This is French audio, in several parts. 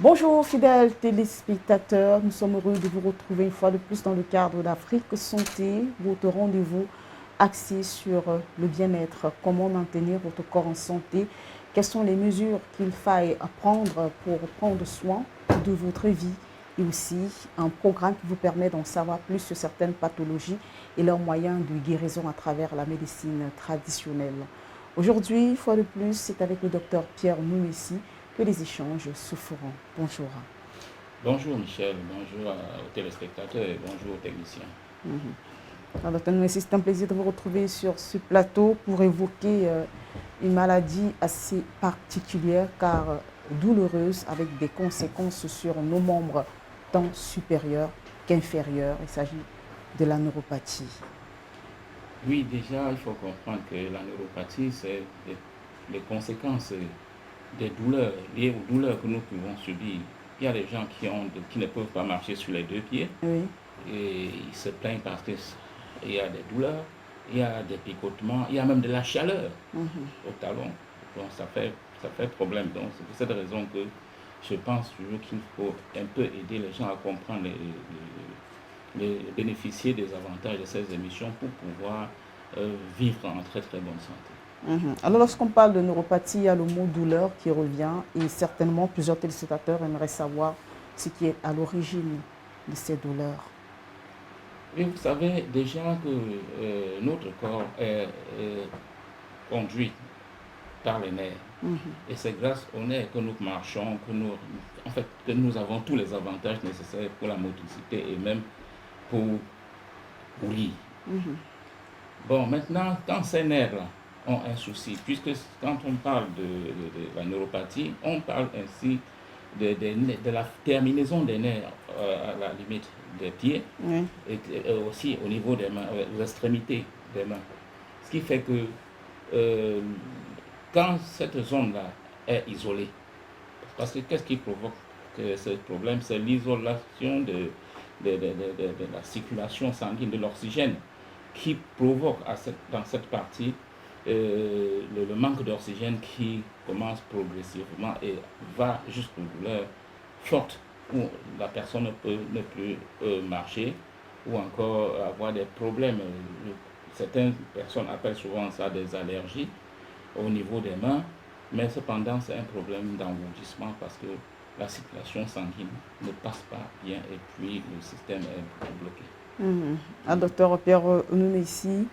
Bonjour fidèles téléspectateurs, nous sommes heureux de vous retrouver une fois de plus dans le cadre d'Afrique Santé, votre rendez-vous axé sur le bien-être, comment maintenir votre corps en santé, quelles sont les mesures qu'il faille prendre pour prendre soin de votre vie et aussi un programme qui vous permet d'en savoir plus sur certaines pathologies et leurs moyens de guérison à travers la médecine traditionnelle. Aujourd'hui, une fois de plus, c'est avec le docteur Pierre Noumessi que les échanges se feront. Bonjour. Bonjour Michel, bonjour aux téléspectateurs et bonjour aux techniciens. Alors, docteur Noumessi, c'est un plaisir de vous retrouver sur ce plateau pour évoquer une maladie assez particulière car douloureuse avec des conséquences sur nos membres tant supérieurs qu'inférieurs. Il s'agit de la neuropathie. Oui, déjà, il faut comprendre que la neuropathie, c'est les conséquences des douleurs, liées aux douleurs que nous pouvons subir. Il y a des gens qui ne peuvent pas marcher sur les deux pieds Oui. et ils se plaignent parce qu'il y a des douleurs, il y a des picotements, il y a même de la chaleur au talon. Donc ça fait problème. Donc c'est pour cette raison que je pense toujours qu'il faut un peu aider les gens à comprendre bénéficier des avantages de ces émissions pour pouvoir vivre en très très bonne santé. Alors, lorsqu'on parle de neuropathie, il y a le mot douleur qui revient et certainement plusieurs téléspectateurs aimeraient savoir ce qui est à l'origine de ces douleurs. Et vous savez déjà que notre corps est conduit par les nerfs. Et c'est grâce aux nerfs que nous marchons, que nous avons tous les avantages nécessaires pour la motricité et même pour lire. Bon, maintenant, quand ces nerfs-là ont un souci, puisque quand on parle de la neuropathie, on parle ainsi de la terminaison des nerfs à la limite des pieds et aussi au niveau des mains, aux extrémités des mains. Ce qui fait que quand cette zone-là est isolée, parce que qu'est-ce qui provoque ce problème? C'est l'isolation de la circulation sanguine, de l'oxygène, qui provoque dans cette partie le manque d'oxygène qui commence progressivement et va jusqu'aux douleurs fortes où la personne ne peut marcher ou encore avoir des problèmes. Certaines personnes appellent souvent ça des allergies au niveau des mains, mais cependant c'est un problème d'engourdissement parce que la circulation sanguine ne passe pas bien et puis le système est bloqué. Docteur Pierre Noumessi,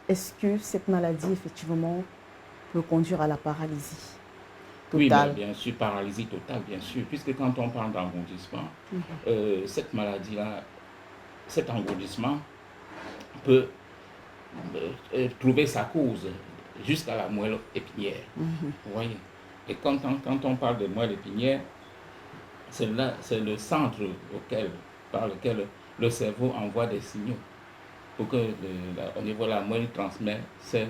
est-ce que cette maladie effectivement peut conduire à la paralysie totale? Oui, mais bien sûr, paralysie totale, bien sûr, puisque quand on parle d'engourdissement, cette maladie-là, cet engourdissement peut trouver sa cause jusqu'à la moelle épinière. Vous voyez. Et quand on parle de moelle épinière, c'est le centre par lequel le cerveau envoie des signaux pour que au niveau de la moelle transmet ces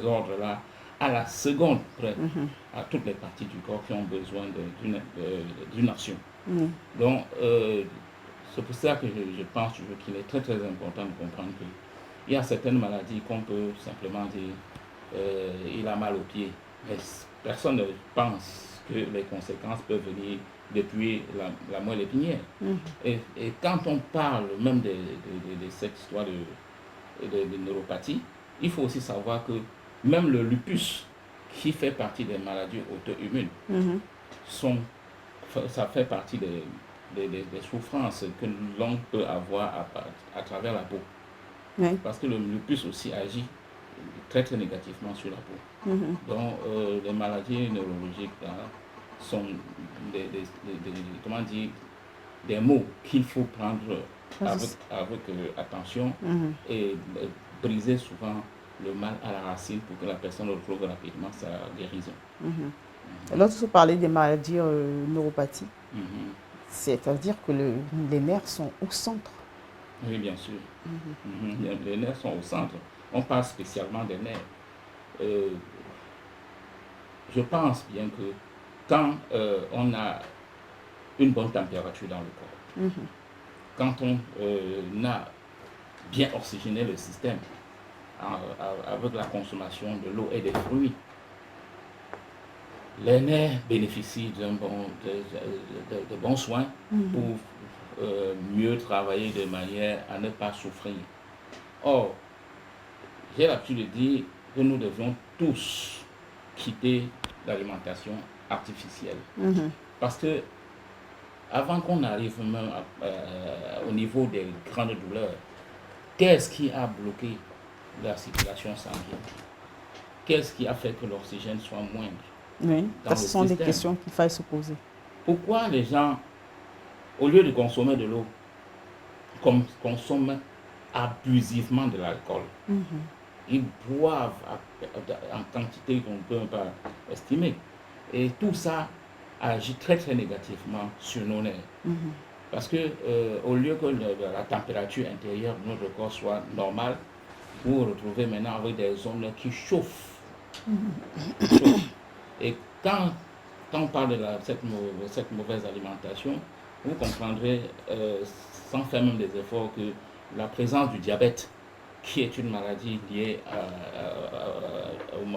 ordres-là à la seconde près à toutes les parties du corps qui ont besoin d'une action. Donc, c'est pour ça que je pense toujours qu'il est très très important de comprendre qu'il y a certaines maladies qu'on peut simplement dire il a mal au pied. Mais personne ne pense que les conséquences peuvent venir depuis la moelle épinière. Et quand on parle même de cette histoire de neuropathie, il faut aussi savoir que même le lupus, qui fait partie des maladies auto-immunes, ça fait partie des souffrances que l'on peut avoir à travers la peau. Oui. Parce que le lupus aussi agit très très négativement sur la peau. Donc les maladies neurologiques là, sont des mots qu'il faut prendre avec attention et briser souvent le mal à la racine pour que la personne retrouve rapidement sa guérison. Lorsque vous parlez des maladies neuropathiques, c'est-à-dire que les nerfs sont au centre. Oui, bien sûr. Les nerfs sont au centre. On parle spécialement des nerfs. Je pense bien que quand on a une bonne température dans le corps, quand on a bien oxygéné le système avec la consommation de l'eau et des fruits, les nerfs bénéficient de bons soins pour mieux travailler de manière à ne pas souffrir. Or, j'ai l'habitude de dire que nous devions tous quitter l'alimentation artificielle. Parce que avant qu'on arrive même au niveau des grandes douleurs, qu'est-ce qui a bloqué la circulation sanguine? Qu'est-ce qui a fait que l'oxygène soit moindre? Oui, ce sont des questions qu'il faille se poser. Pourquoi les gens, au lieu de consommer de l'eau, consomment abusivement de l'alcool? Ils boivent en quantité qu'on ne peut pas estimer. Et tout ça agit très très négativement sur nos nerfs. Parce que au lieu que la température intérieure de notre corps soit normale, vous vous retrouvez maintenant avec des zones qui chauffent. Et quand on parle de cette mauvaise alimentation, vous comprendrez, sans faire même des efforts, que la présence du diabète, qui est une maladie liée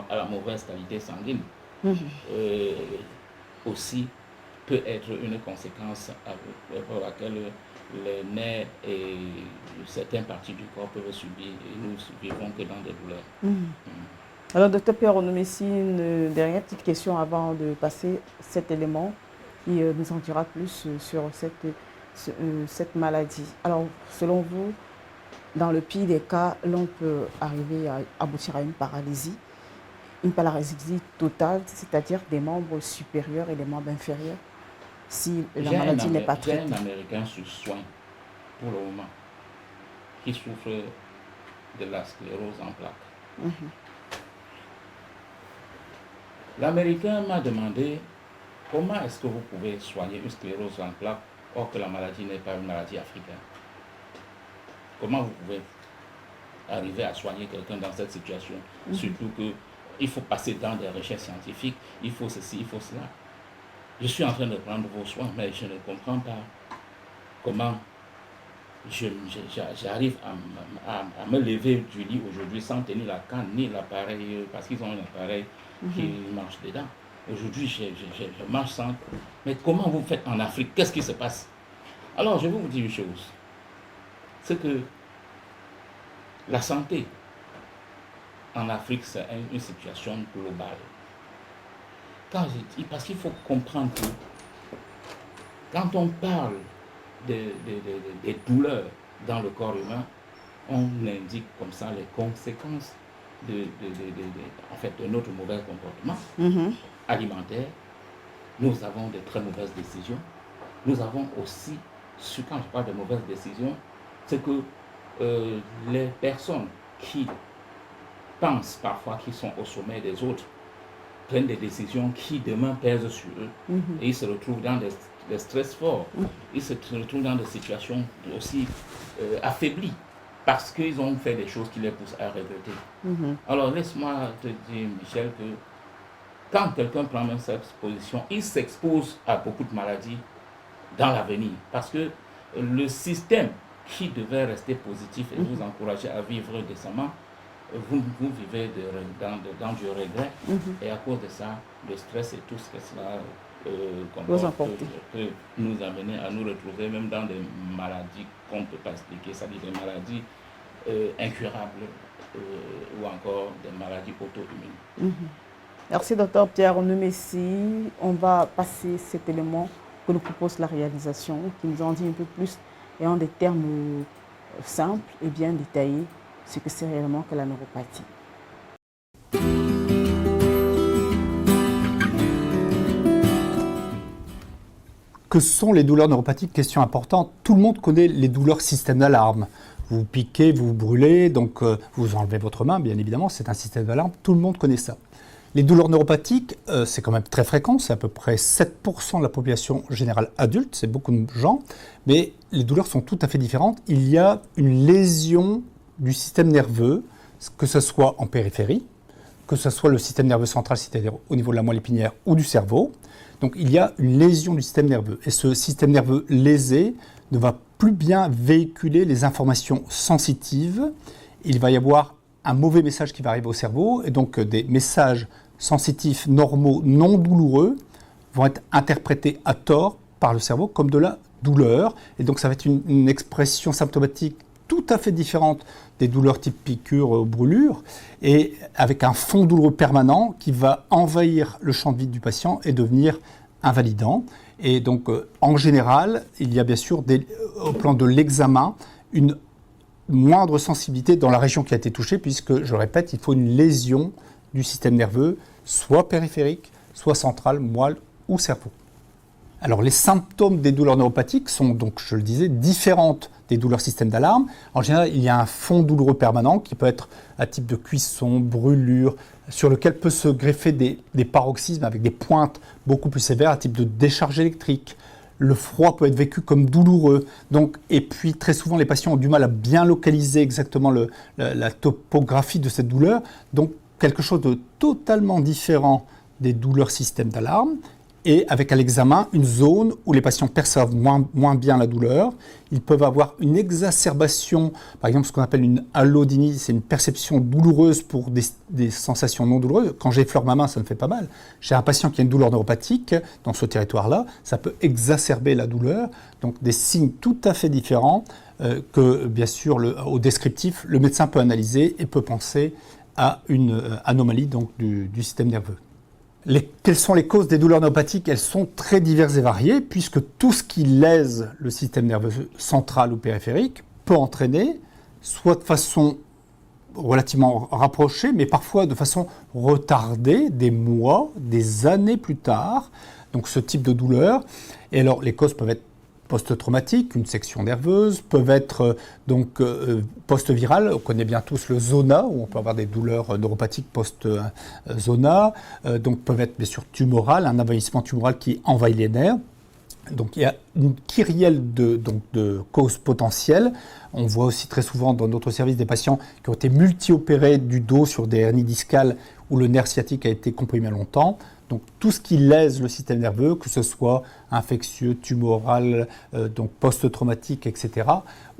à la mauvaise qualité sanguine, aussi peut être une conséquence pour laquelle les nerfs et certaines parties du corps peuvent subir, et nous ne vivons que dans des douleurs. Alors, Dr Pierre Onomessi, une dernière petite question avant de passer cet élément qui nous en dira plus sur cette maladie. Alors, selon vous, dans le pire des cas, l'on peut arriver à aboutir à une paralysie totale, c'est-à-dire des membres supérieurs et des membres inférieurs, si la maladie n'est pas traitée. J'ai un Américain sur soin, pour le moment, qui souffre de la sclérose en plaques. L'Américain m'a demandé comment est-ce que vous pouvez soigner une sclérose en plaques or que la maladie n'est pas une maladie africaine. Comment vous pouvez arriver à soigner quelqu'un dans cette situation? Surtout qu'il faut passer dans des recherches scientifiques, il faut ceci, il faut cela. Je suis en train de prendre vos soins, mais je ne comprends pas comment j'arrive à me lever du lit aujourd'hui sans tenir la canne ni l'appareil, parce qu'ils ont un appareil qui marche dedans. Aujourd'hui, je marche sans. Mais comment vous faites en Afrique? Qu'est-ce qui se passe? Alors, je vais vous dire une chose. C'est que la santé en Afrique, c'est une situation globale. Parce qu'il faut comprendre que quand on parle des douleurs dans le corps humain, on indique comme ça les conséquences de notre mauvais comportement alimentaire. Nous avons de très mauvaises décisions. Nous avons aussi, quand je parle de mauvaises décisions, c'est que les personnes qui pensent parfois qu'ils sont au sommet des autres prennent des décisions qui demain pèsent sur eux et ils se retrouvent dans des stress forts. Ils se retrouvent dans des situations aussi affaiblies parce qu'ils ont fait des choses qui les poussent à regretter. Alors laisse-moi te dire, Michel, que quand quelqu'un prend même cette position, il s'expose à beaucoup de maladies dans l'avenir parce que le système qui devait rester positif et vous encourager à vivre décemment, vous vivez dans du regret et à cause de ça, le stress et tout ce que cela peut nous amener à nous retrouver même dans des maladies qu'on ne peut pas expliquer, c'est-à-dire des maladies incurables ou encore des maladies auto-immunes. Merci Dr Pierre Onomessi. On va passer cet élément que nous propose la réalisation, qui nous en dit un peu plus et en des termes simples et bien détaillés ce que c'est réellement que la neuropathie. Que sont les douleurs neuropathiques? Question importante. Tout le monde connaît les douleurs système d'alarme. Vous piquez, vous vous brûlez, donc vous enlevez votre main, bien évidemment, c'est un système d'alarme. Tout le monde connaît ça. Les douleurs neuropathiques, c'est quand même très fréquent, c'est à peu près 7% de la population générale adulte, c'est beaucoup de gens, mais les douleurs sont tout à fait différentes. Il y a une lésion du système nerveux, que ce soit en périphérie, que ce soit le système nerveux central, c'est-à-dire au niveau de la moelle épinière ou du cerveau. Donc il y a une lésion du système nerveux. Et ce système nerveux lésé ne va plus bien véhiculer les informations sensitives. Il va y avoir un mauvais message qui va arriver au cerveau, et donc des messages sensitifs, normaux, non douloureux, vont être interprétés à tort par le cerveau comme de la douleur. Et donc ça va être une expression symptomatique tout à fait différente des douleurs type piqûre ou brûlure, et avec un fond douloureux permanent qui va envahir le champ de vie du patient et devenir invalidant. Et donc, en général, il y a bien sûr, au plan de l'examen, une moindre sensibilité dans la région qui a été touchée, puisque, je répète, il faut une lésion du système nerveux, soit périphérique, soit central, moelle ou cerveau. Alors, les symptômes des douleurs neuropathiques sont donc, je le disais, différentes des douleurs système d'alarme. En général, il y a un fond douloureux permanent qui peut être à type de cuisson, brûlure, sur lequel peut se greffer des paroxysmes avec des pointes beaucoup plus sévères à type de décharge électrique. Le froid peut être vécu comme douloureux. Donc, et puis, très souvent, les patients ont du mal à bien localiser exactement la topographie de cette douleur. Donc, quelque chose de totalement différent des douleurs système d'alarme. Et avec à l'examen une zone où les patients perçoivent moins bien la douleur. Ils peuvent avoir une exacerbation, par exemple ce qu'on appelle une allodynie, c'est une perception douloureuse pour des sensations non douloureuses. Quand j'effleure ma main, ça me fait pas mal. Chez un patient qui a une douleur neuropathique, dans ce territoire-là, ça peut exacerber la douleur. Donc des signes tout à fait différents que, bien sûr, au descriptif, le médecin peut analyser et peut penser à une anomalie donc, du système nerveux. Quelles sont les causes des douleurs neuropathiques? Elles sont très diverses et variées, puisque tout ce qui lèse le système nerveux central ou périphérique peut entraîner, soit de façon relativement rapprochée, mais parfois de façon retardée, des mois, des années plus tard, donc ce type de douleur. Et alors, les causes peuvent être post-traumatiques, une section nerveuse, peuvent être post-virales. On connaît bien tous le zona, où on peut avoir des douleurs neuropathiques post-zona. Donc peuvent être bien sûr tumorales, un envahissement tumoral qui envahit les nerfs. Donc il y a une kyrielle de causes potentielles. On voit aussi très souvent dans notre service des patients qui ont été multi-opérés du dos sur des hernies discales où le nerf sciatique a été comprimé longtemps. Donc tout ce qui lèse le système nerveux, que ce soit infectieux, tumoral, donc post-traumatique, etc.,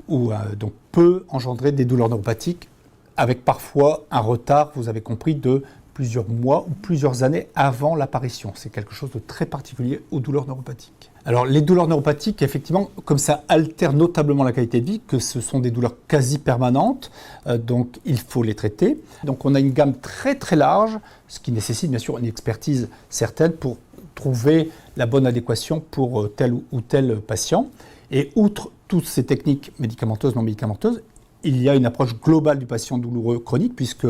donc peut engendrer des douleurs neuropathiques avec parfois un retard, vous avez compris, de plusieurs mois ou plusieurs années avant l'apparition. C'est quelque chose de très particulier aux douleurs neuropathiques. Alors les douleurs neuropathiques, effectivement, comme ça altère notablement la qualité de vie, que ce sont des douleurs quasi permanentes, donc il faut les traiter. Donc on a une gamme très très large, ce qui nécessite bien sûr une expertise certaine pour trouver la bonne adéquation pour tel ou tel patient. Et outre toutes ces techniques médicamenteuses, non médicamenteuses, il y a une approche globale du patient douloureux chronique, puisque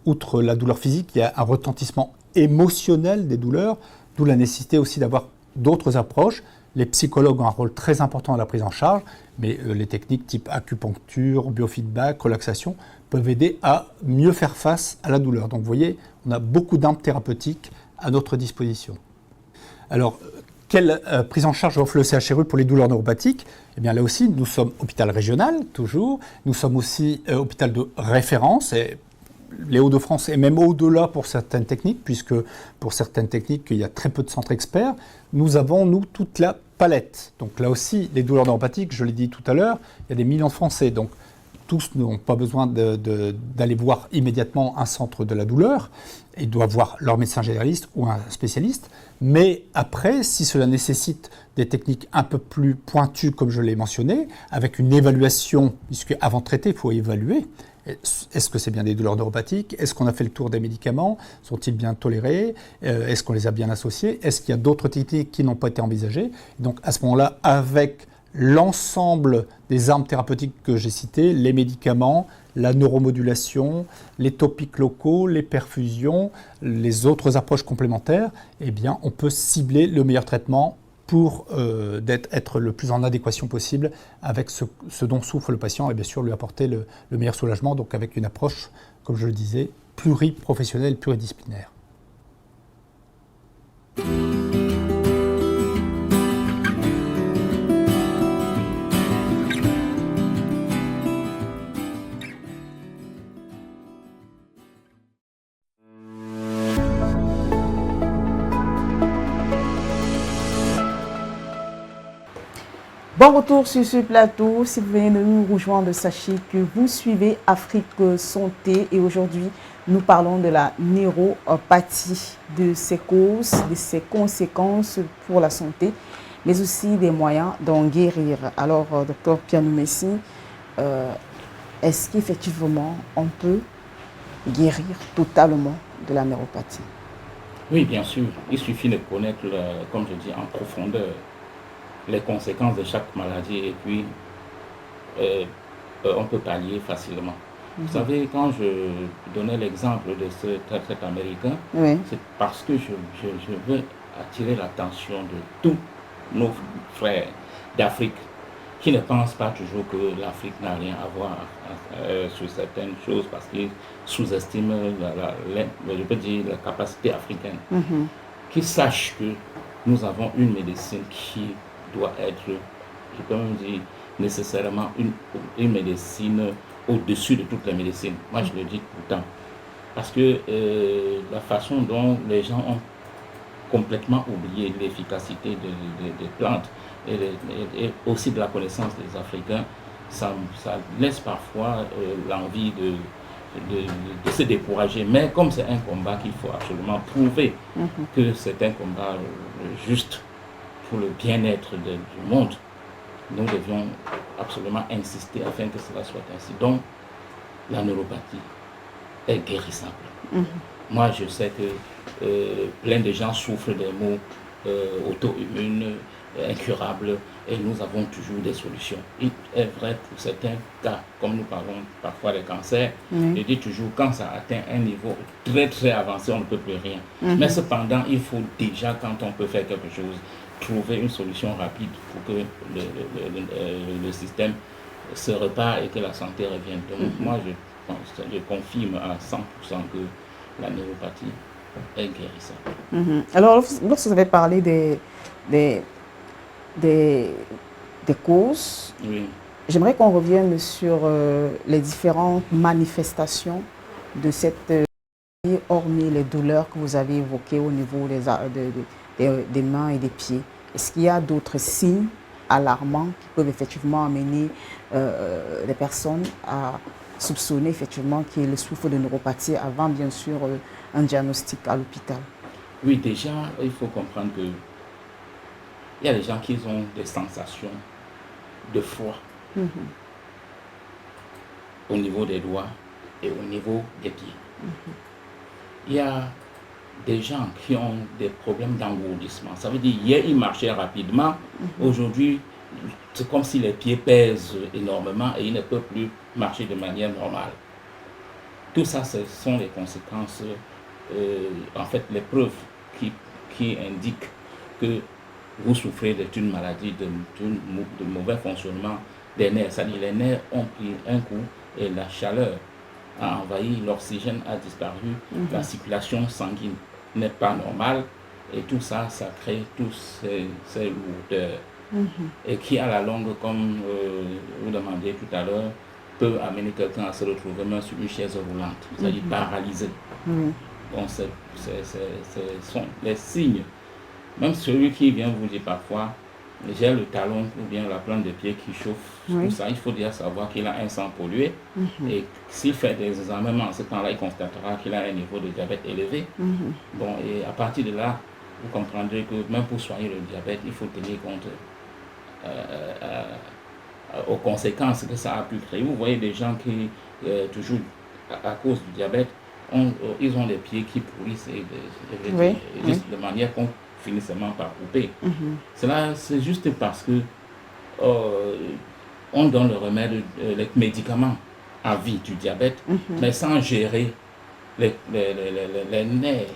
outre la douleur physique, il y a un retentissement émotionnel des douleurs, d'où la nécessité aussi d'avoir d'autres approches. Les psychologues ont un rôle très important dans la prise en charge, mais les techniques type acupuncture, biofeedback, relaxation peuvent aider à mieux faire face à la douleur. Donc vous voyez, on a beaucoup d'armes thérapeutiques à notre disposition. Alors, quelle prise en charge offre le CHRU pour les douleurs neuropathiques? Eh bien là aussi, nous sommes hôpital régional, toujours. Nous sommes aussi hôpital de référence, et les Hauts-de-France et même au-delà pour certaines techniques, puisque pour certaines techniques, il y a très peu de centres experts. Nous avons, nous, toute la palette. Donc là aussi, les douleurs neuropathiques, je l'ai dit tout à l'heure, il y a des millions de Français. Donc tous n'ont pas besoin d'aller voir immédiatement un centre de la douleur. Ils doivent voir leur médecin généraliste ou un spécialiste. Mais après, si cela nécessite des techniques un peu plus pointues, comme je l'ai mentionné, avec une évaluation, puisque avant de traiter, il faut évaluer. Est-ce que c'est bien des douleurs neuropathiques? Est-ce qu'on a fait le tour des médicaments? Sont-ils bien tolérés? Est-ce qu'on les a bien associés? Est-ce qu'il y a d'autres techniques qui n'ont pas été envisagées? Donc à ce moment-là, avec l'ensemble des armes thérapeutiques que j'ai citées, les médicaments, la neuromodulation, les topiques locaux, les perfusions, les autres approches complémentaires, eh bien, on peut cibler le meilleur traitement pour être le plus en adéquation possible avec ce dont souffre le patient et bien sûr lui apporter le meilleur soulagement, donc avec une approche, comme je le disais, pluriprofessionnelle, pluridisciplinaire. Bon retour sur ce plateau. Si vous venez de nous rejoindre, sachez que vous suivez Afrique Santé et aujourd'hui, nous parlons de la neuropathie, de ses causes, de ses conséquences pour la santé, mais aussi des moyens d'en guérir. Alors, docteur Piano Messi, est-ce qu'effectivement on peut guérir totalement de la neuropathie? Oui, bien sûr. Il suffit de connaître, comme je dis, en profondeur les conséquences de chaque maladie et puis on peut pallier facilement. Vous savez, quand je donnais l'exemple de cet Américain, Oui. c'est parce que je veux attirer l'attention de tous nos frères d'Afrique qui ne pensent pas toujours que l'Afrique n'a rien à voir sur certaines choses parce qu'ils sous-estiment je peux dire, la capacité africaine. Qu'ils sachent que nous avons une médecine qui doit être, je peux même dire, nécessairement une médecine au-dessus de toutes les médecines. Moi, je le dis tout le temps. Parce que la façon dont les gens ont complètement oublié l'efficacité des plantes et aussi de la connaissance des Africains, ça laisse parfois l'envie de se décourager. Mais comme c'est un combat qu'il faut absolument prouver que c'est un combat juste pour le bien-être du monde, nous devions absolument insister afin que cela soit ainsi. Donc, la neuropathie est guérissable. Moi, je sais que plein de gens souffrent des maux auto-immunes, incurables, et nous avons toujours des solutions. Il est vrai pour certains cas, comme nous parlons parfois des cancers, je dis toujours, quand ça atteint un niveau très très avancé, on ne peut plus rien. Mais cependant, il faut déjà, quand on peut faire quelque chose, trouver une solution rapide pour que le système se repart et que la santé revienne. Donc moi, je confirme à 100% que la neuropathie est guérissable. Alors, lorsque vous avez parlé des causes, Oui. j'aimerais qu'on revienne sur les différentes manifestations de cette hormis les douleurs que vous avez évoquées au niveau des mains et des pieds. Est-ce qu'il y a d'autres signes alarmants qui peuvent effectivement amener les personnes à soupçonner effectivement qu'ils souffrent de neuropathie avant bien sûr un diagnostic à l'hôpital? Oui, déjà, il faut comprendre que il y a des gens qui ont des sensations de froid au niveau des doigts et au niveau des pieds. Il y a des gens qui ont des problèmes d'engourdissement. Ça veut dire hier, ils marchaient rapidement. Aujourd'hui, c'est comme si les pieds pèsent énormément et ils ne peuvent plus marcher de manière normale. Tout ça, ce sont les conséquences, en fait, les preuves qui indiquent que vous souffrez d'une maladie, de mauvais fonctionnement des nerfs. C'est-à-dire les nerfs ont pris un coup et la chaleur a envahi, l'oxygène a disparu, la circulation sanguine n'est pas normale et tout ça, ça crée tous ces lourdeurs. Et qui à la longue, comme vous demandiez tout à l'heure, peut amener quelqu'un à se retrouver même sur une chaise roulante, c'est-à-dire paralysé. Donc ce sont les signes. Même celui qui vient vous dire parfois, j'ai le talon ou bien la plante de pied qui chauffe, tout ça, il faut déjà savoir qu'il a un sang pollué. Et s'il fait des examens, en ce temps-là, il constatera qu'il a un niveau de diabète élevé. Bon, et à partir de là, vous comprendrez que même pour soigner le diabète, il faut tenir compte aux conséquences que ça a pu créer. Vous voyez des gens qui, toujours à cause du diabète, ils ont les pieds qui pourrissent de manière qu'on finit seulement par couper. Cela, c'est juste parce que on donne le remède, les médicaments à vie du diabète, mais sans gérer les nerfs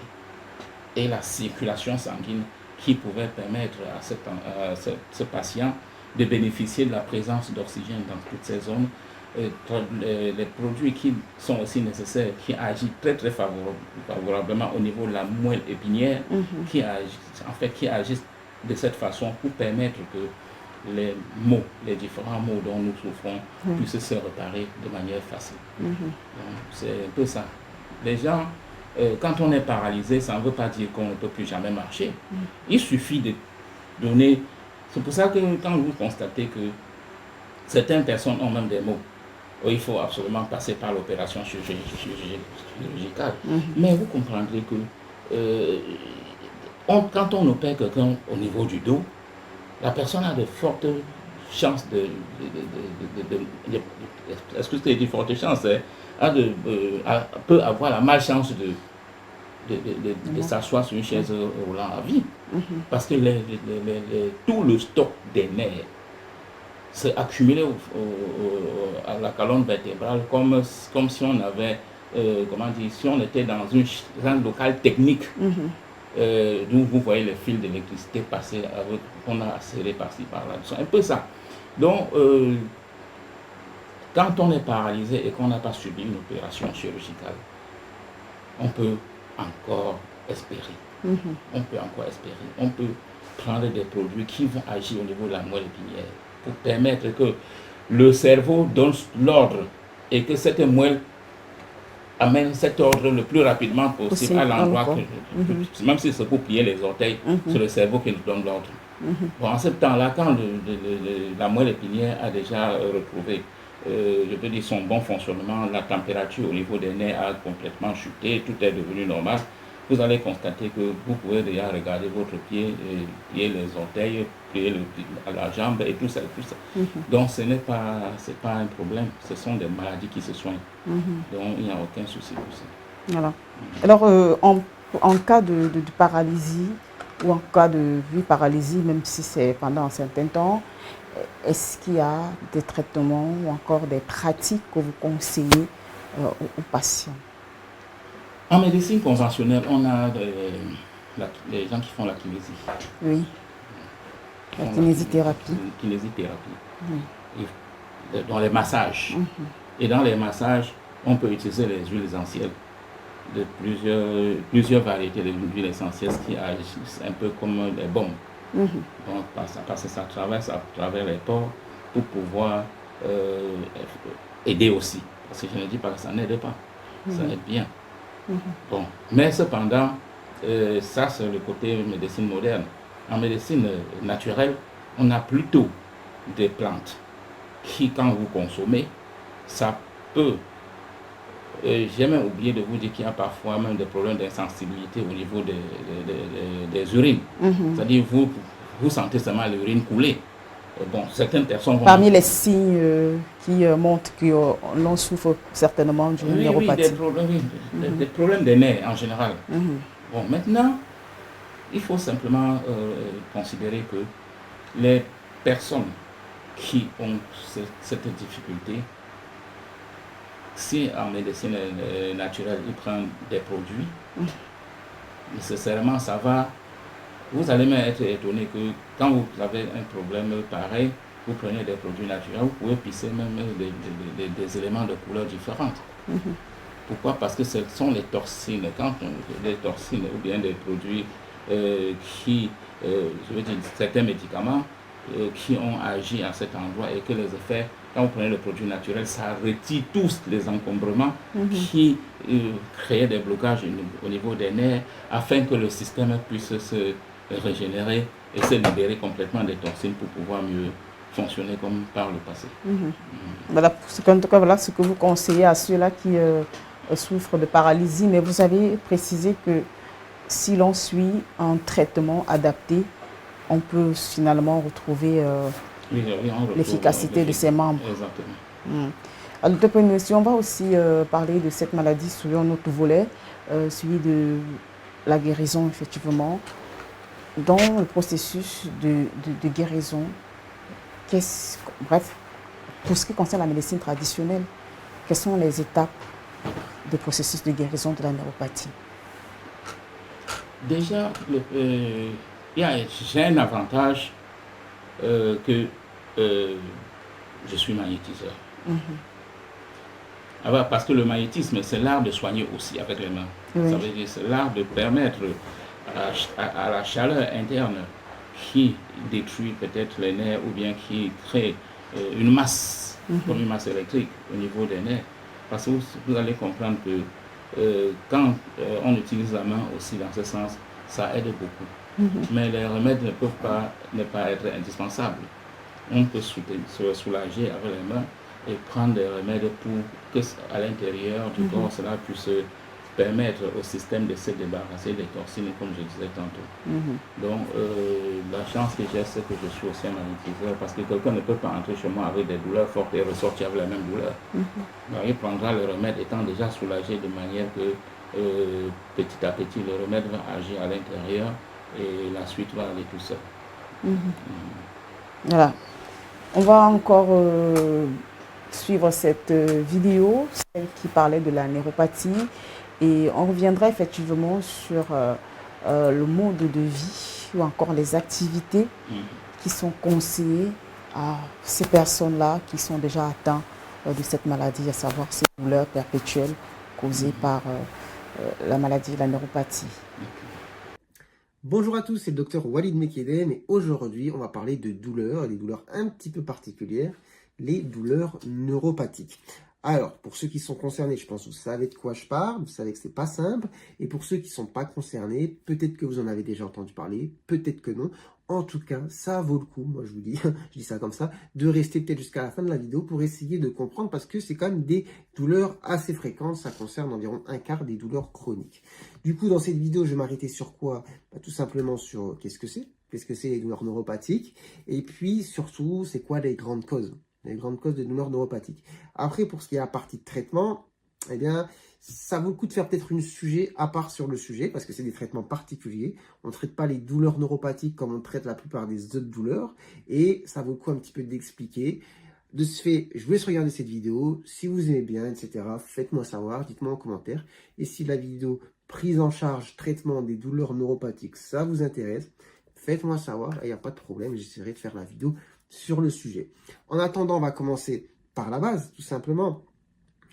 et la circulation sanguine qui pouvaient permettre à ce patient de bénéficier de la présence d'oxygène dans toutes ces zones, les produits qui sont aussi nécessaires, qui agissent très très favorablement au niveau de la moelle épinière, qui agissent de cette façon pour permettre que les différents maux dont nous souffrons puissent se réparer de manière facile. C'est un peu ça. Les gens, quand on est paralysé, ça ne veut pas dire qu'on ne peut plus jamais marcher. Il suffit de donner... C'est pour ça que quand vous constatez que certaines personnes ont même des maux, il faut absolument passer par l'opération chirurgicale. Mais vous comprendrez que quand on opère quelqu'un au niveau du dos, la personne a de fortes chances est-ce que c'est de fortes chances, peut avoir la malchance de s'asseoir sur une chaise roulante à vie. Parce que tout le stock des nerfs s'est accumulé à la colonne vertébrale comme si on avait, si on était dans un local technique. D'où vous voyez les fils d'électricité passer qu'on a serré par-ci par-là. C'est un peu ça. Donc, quand on est paralysé et qu'on n'a pas subi une opération chirurgicale, on peut encore espérer. On peut encore espérer. On peut prendre des produits qui vont agir au niveau de la moelle épinière pour permettre que le cerveau donne l'ordre et que cette moelle amène cet ordre le plus rapidement possible à l'endroit même si c'est pour plier les orteils, c'est le cerveau qui nous donne l'ordre. Bon, en ce temps-là, quand la moelle épinière a déjà retrouvé je peux dire son bon fonctionnement, la température au niveau des nerfs a complètement chuté, tout est devenu normal, vous allez constater que vous pouvez déjà regarder votre pied, plier les orteils, plier la jambe et tout ça. Donc ce n'est pas un problème, ce sont des maladies qui se soignent. Donc il n'y a aucun souci pour ça. Voilà. Alors en cas de paralysie ou en cas de paralysie, même si c'est pendant un certain temps, est-ce qu'il y a des traitements ou encore des pratiques que vous conseillez aux patients? En médecine conventionnelle, on a les gens qui font la kinésie. Oui. La kinésithérapie. Dans les massages. Et dans les massages, on peut utiliser les huiles essentielles de plusieurs variétés d'huiles essentielles qui agissent un peu comme des bombes. Donc, parce que ça traverse à travers les pores pour pouvoir aider aussi. Parce que je ne dis pas que ça n'aide pas, ça aide bien. Bon. Mais cependant, ça c'est le côté médecine moderne. En médecine naturelle, on a plutôt des plantes qui, quand vous consommez, ça peut... j'ai même oublié de vous dire qu'il y a parfois même des problèmes d'insensibilité au niveau des urines. C'est-à-dire vous sentez seulement l'urine couler. Bon, certaines personnes vont... Parmi les signes qui montrent que l'on souffre certainement d'une neuropathie. Des problèmes des nerfs en général. Bon, maintenant, il faut simplement considérer que les personnes qui ont cette difficulté, si en médecine naturelle, ils prennent des produits, nécessairement, ça va... Vous allez même être étonné que quand vous avez un problème pareil, vous prenez des produits naturels, vous pouvez pisser même des éléments de couleurs différentes. Pourquoi? Parce que ce sont les toxines. Quand des toxines ou bien des produits je veux dire, certains médicaments qui ont agi à cet endroit et que les effets, quand vous prenez le produit naturel, ça retire tous les encombrements qui créaient des blocages au niveau des nerfs afin que le système puisse se régénérer et se libérer complètement des toxines pour pouvoir mieux fonctionner comme par le passé. Voilà, en tout cas, voilà ce que vous conseillez à ceux-là qui souffrent de paralysie, mais vous avez précisé que si l'on suit un traitement adapté, on peut finalement retrouver l'efficacité de ses membres. Exactement. Alors, si on va aussi parler de cette maladie sur un autre volet, celui de la guérison, effectivement. Dans le processus de guérison, bref, pour ce qui concerne la médecine traditionnelle, quelles sont les étapes du processus de guérison de la neuropathie? Déjà, j'ai un avantage que je suis magnétiseur. Alors, parce que le magnétisme, c'est l'art de soigner aussi avec les mains. Ça veut dire c'est l'art de permettre à la chaleur interne qui détruit peut-être les nerfs ou bien qui crée une masse, comme une masse électrique au niveau des nerfs. Parce que vous allez comprendre que quand on utilise la main aussi dans ce sens, ça aide beaucoup. Mais les remèdes ne peuvent pas être indispensables. On peut se soulager avec les mains et prendre des remèdes pour que à l'intérieur du corps, cela puisse permettre au système de se débarrasser des toxines, comme je disais tantôt. Donc, la chance que j'ai, c'est que je suis aussi un magnétiseur, parce que quelqu'un ne peut pas entrer chez moi avec des douleurs fortes et ressortir avec la même douleur. Donc, il prendra le remède étant déjà soulagé, de manière que petit à petit, le remède va agir à l'intérieur et la suite va aller tout seul. Voilà. On va encore suivre cette vidéo, celle qui parlait de la neuropathie, et on reviendra effectivement sur le mode de vie ou encore les activités qui sont conseillées à ces personnes-là qui sont déjà atteintes de cette maladie, à savoir ces douleurs perpétuelles causées par la maladie, la neuropathie. Bonjour à tous, c'est le docteur Walid Mekedem et aujourd'hui on va parler de douleurs, et des douleurs un petit peu particulières, les douleurs neuropathiques. Alors, pour ceux qui sont concernés, je pense que vous savez de quoi je parle, vous savez que c'est pas simple, et pour ceux qui ne sont pas concernés, peut-être que vous en avez déjà entendu parler, peut-être que non. En tout cas, ça vaut le coup, moi je vous dis, je dis ça comme ça, de rester peut-être jusqu'à la fin de la vidéo pour essayer de comprendre, parce que c'est quand même des douleurs assez fréquentes, ça concerne environ un quart des douleurs chroniques. Du coup, dans cette vidéo, je vais m'arrêter sur quoi? Tout simplement sur qu'est-ce que c'est les douleurs neuropathiques, et puis surtout, c'est quoi les grandes causes de douleurs neuropathiques. Après, pour ce qui est la partie de traitement, eh bien, ça vaut le coup de faire peut-être un sujet à part sur le sujet, parce que c'est des traitements particuliers. On ne traite pas les douleurs neuropathiques comme on traite la plupart des autres douleurs, et ça vaut le coup un petit peu d'expliquer. De ce fait, je vous laisse regarder cette vidéo. Si vous aimez bien, etc., faites-moi savoir, dites-moi en commentaire. Et si la vidéo prise en charge, traitement des douleurs neuropathiques, ça vous intéresse, faites-moi savoir, il n'y a pas de problème, j'essaierai de faire la vidéo sur le sujet. En attendant, on va commencer par la base, tout simplement.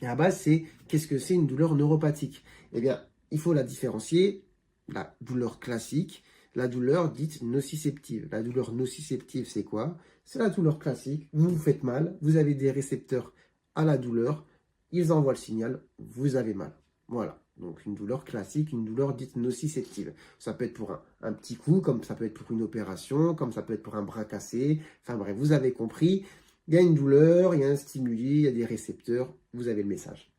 Et la base, c'est qu'est-ce que c'est une douleur neuropathique? Eh bien, il faut la différencier, la douleur classique, la douleur dite nociceptive. La douleur nociceptive, c'est quoi? C'est la douleur classique, vous vous faites mal, vous avez des récepteurs à la douleur, ils envoient le signal, vous avez mal. Voilà. Donc une douleur classique, une douleur dite nociceptive. Ça peut être pour un petit coup, comme ça peut être pour une opération, comme ça peut être pour un bras cassé. Enfin bref, vous avez compris. Il y a une douleur, il y a un stimuli, il y a des récepteurs, vous avez le message.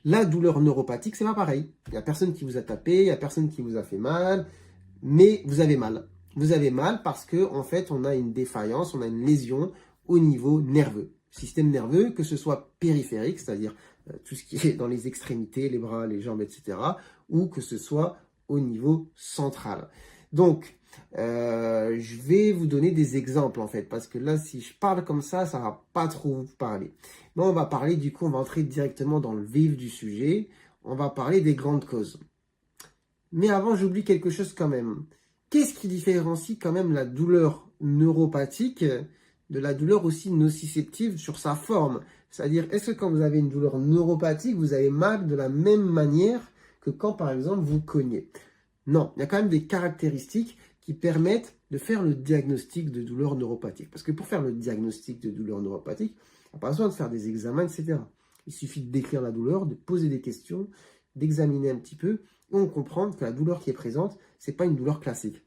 La douleur neuropathique, c'est pas pareil. Il n'y a personne qui vous a tapé, il n'y a personne qui vous a fait mal, mais vous avez mal. Vous avez mal parce que en fait, on a une défaillance, on a une lésion au niveau nerveux. Système nerveux, que ce soit périphérique, c'est-à-dire tout ce qui est dans les extrémités, les bras, les jambes, etc., ou que ce soit au niveau central. Donc, je vais vous donner des exemples en fait, parce que là, si je parle comme ça va pas trop vous parler. Mais on va parler, du coup, on va entrer directement dans le vif du sujet. On va parler des grandes causes. Mais avant, j'oublie quelque chose quand même. Qu'est-ce qui différencie quand même la douleur neuropathique de la douleur aussi nociceptive sur sa forme? C'est-à-dire, est-ce que quand vous avez une douleur neuropathique, vous avez mal de la même manière que quand, par exemple, vous cognez? Non, il y a quand même des caractéristiques qui permettent de faire le diagnostic de douleur neuropathique. Parce que pour faire le diagnostic de douleur neuropathique, il n'y a pas besoin de faire des examens, etc. Il suffit de décrire la douleur, de poser des questions, d'examiner un petit peu, et on comprend que la douleur qui est présente, ce n'est pas une douleur classique.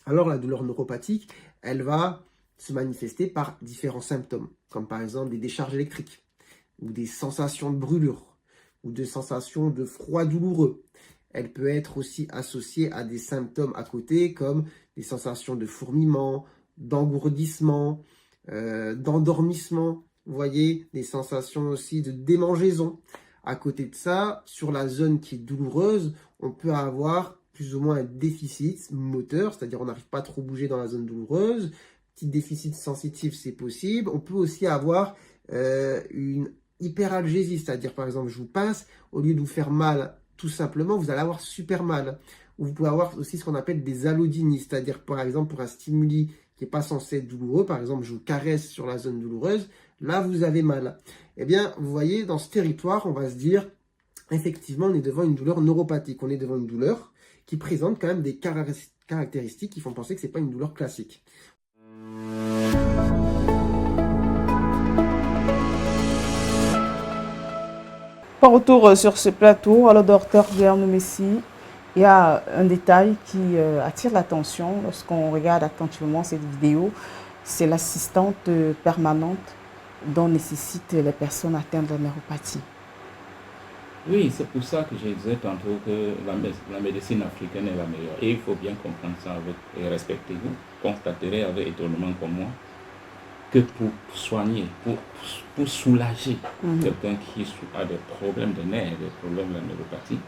Alors la douleur neuropathique, elle va se manifester par différents symptômes, comme par exemple des décharges électriques, ou des sensations de brûlure, ou des sensations de froid douloureux. Elle peut être aussi associée à des symptômes à côté, comme des sensations de fourmillement, d'engourdissement, d'endormissement. Vous voyez, des sensations aussi de démangeaison. À côté de ça, sur la zone qui est douloureuse, on peut avoir plus ou moins un déficit moteur, c'est-à-dire on n'arrive pas à trop bouger dans la zone douloureuse. Petit déficit sensitif, c'est possible. On peut aussi avoir une hyperalgésie, c'est-à-dire par exemple, je vous pince, au lieu de vous faire mal tout simplement, vous allez avoir super mal. Ou vous pouvez avoir aussi ce qu'on appelle des allodynies, c'est-à-dire par exemple pour un stimuli qui n'est pas censé être douloureux, par exemple je vous caresse sur la zone douloureuse, là vous avez mal. Eh bien, vous voyez, dans ce territoire, on va se dire, effectivement, on est devant une douleur neuropathique, on est devant une douleur qui présente quand même des caractéristiques qui font penser que ce n'est pas une douleur classique. Par retour sur ce plateau, alors docteur Guillermo Messi, il y a un détail qui attire l'attention lorsqu'on regarde attentivement cette vidéo, c'est l'assistante permanente dont nécessitent les personnes atteintes de neuropathie? Oui, c'est pour ça que je disais tantôt que la médecine africaine est la meilleure. Et il faut bien comprendre ça et respecter. Vous constaterez avec étonnement comme moi que pour soigner, pour soulager quelqu'un qui a des problèmes de nerfs, des problèmes de la neuropathie,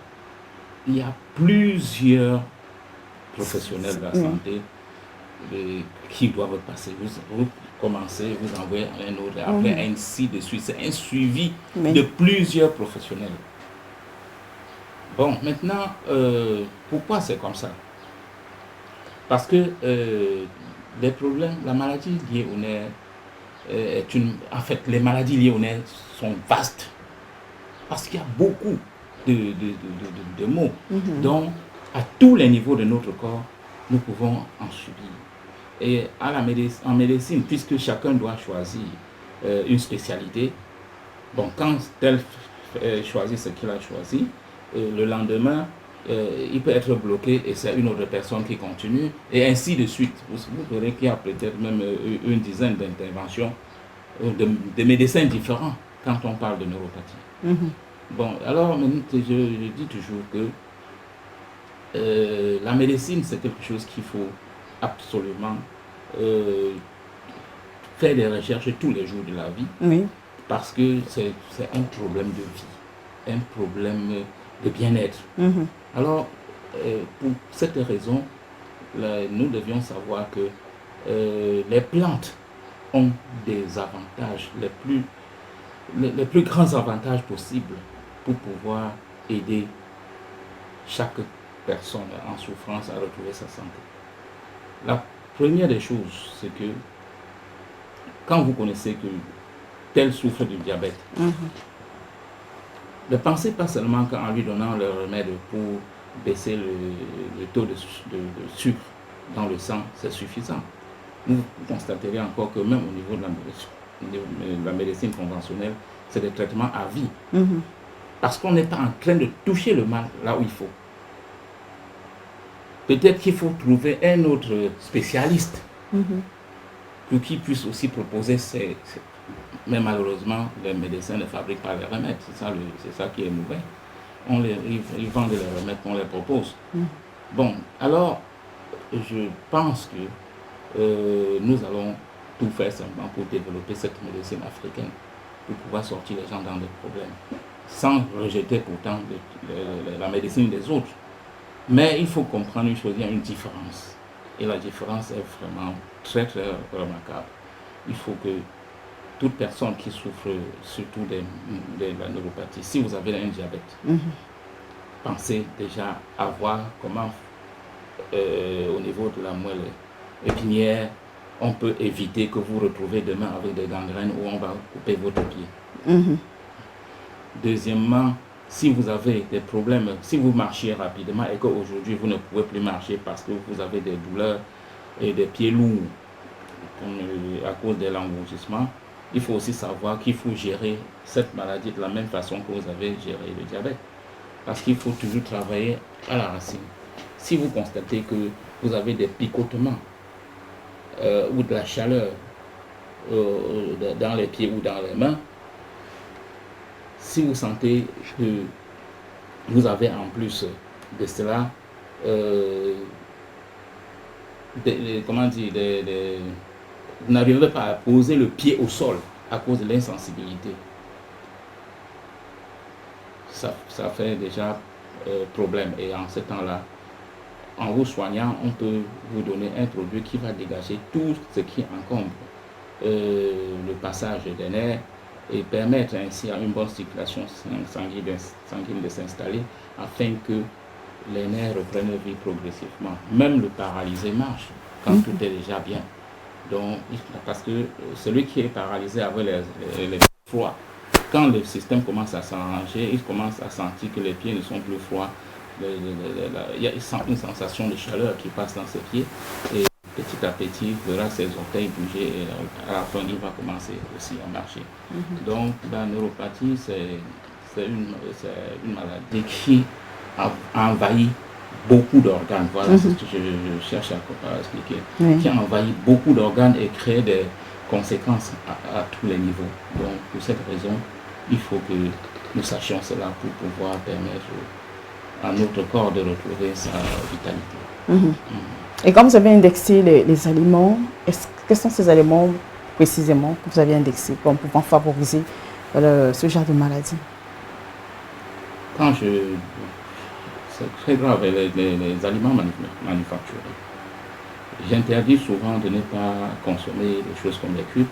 il y a plusieurs professionnels de la santé qui doivent passer. Vous commencez, vous envoyez un autre, après ainsi de suite. C'est un suivi de plusieurs professionnels. Bon, maintenant, pourquoi c'est comme ça? Parce que les problèmes, la maladie liée au nerf en fait, les maladies liées au nerf sont vastes. Parce qu'il y a beaucoup de maux. Donc, à tous les niveaux de notre corps, nous pouvons en subir. Et en médecine, puisque chacun doit choisir une spécialité, bon, quand tel choisit ce qu'il a choisi, le lendemain, il peut être bloqué et c'est une autre personne qui continue, et ainsi de suite. Vous verrez qu'il y a peut-être même une dizaine d'interventions de médecins différents quand on parle de neuropathie. Bon, alors je dis toujours que la médecine, c'est quelque chose qu'il faut absolument faire des recherches tous les jours de la vie, parce que c'est un problème de vie, un problème de bien-être. Alors, pour cette raison, nous devions savoir que les plantes ont des avantages, les plus grands avantages possibles pour pouvoir aider chaque personne en souffrance à retrouver sa santé. La première des choses, c'est que quand vous connaissez que tel souffre du diabète, ne pensez pas seulement qu'en lui donnant le remède pour baisser le taux de sucre dans le sang, c'est suffisant. Vous constaterez encore que même au niveau de la médecine conventionnelle, c'est des traitements à vie. Parce qu'on n'est pas en train de toucher le mal là où il faut. Peut-être qu'il faut trouver un autre spécialiste pour qu'il puisse aussi proposer mais malheureusement, les médecins ne fabriquent pas les remèdes. C'est ça qui est mauvais. Ils vendent les remèdes qu'on les propose. Bon, alors, je pense que nous allons tout faire simplement pour développer cette médecine africaine, pour pouvoir sortir les gens dans des problèmes, sans rejeter pourtant la médecine des autres. Mais il faut comprendre une chose, il y a une différence. Et la différence est vraiment très, très remarquable. Il faut que toute personne qui souffre surtout de la neuropathie, si vous avez un diabète, pensez déjà à voir comment au niveau de la moelle épinière, on peut éviter que vous retrouvez demain avec des gangrènes où on va couper votre pied. Deuxièmement, si vous avez des problèmes, si vous marchez rapidement et qu'aujourd'hui vous ne pouvez plus marcher parce que vous avez des douleurs et des pieds lourds à cause de l'engorgement, il faut aussi savoir qu'il faut gérer cette maladie de la même façon que vous avez géré le diabète. Parce qu'il faut toujours travailler à la racine. Si vous constatez que vous avez des picotements ou de la chaleur dans les pieds ou dans les mains, si vous sentez que vous avez en plus de cela, vous n'arrivez pas à poser le pied au sol à cause de l'insensibilité, ça fait déjà problème. Et en ce temps-là, en vous soignant, on peut vous donner un produit qui va dégager tout ce qui encombre le passage des nerfs et permettre ainsi à une bonne circulation sanguine de s'installer afin que les nerfs reprennent vie progressivement. Même le paralysé marche quand tout est déjà bien. Donc, parce que celui qui est paralysé avec les froids, quand le système commence à s'arranger, il commence à sentir que les pieds ne sont plus froids. Il sent une sensation de chaleur qui passe dans ses pieds et petit à petit, il verra ses orteils bouger et à la fin, il va commencer aussi à marcher. Donc, la neuropathie, c'est une maladie qui a envahi beaucoup d'organes. Voilà ce que je cherche à expliquer. Qui a envahi beaucoup d'organes et créé conséquences à tous les niveaux. Donc, pour cette raison, il faut que nous sachions cela pour pouvoir permettre à notre corps de retrouver sa vitalité. Et quand vous avez indexé les aliments, quels sont ces aliments précisément que vous avez indexés comme pouvant favoriser ce genre de maladie? C'est très grave, les aliments manufacturés. J'interdis souvent de ne pas consommer des choses comme les cubes,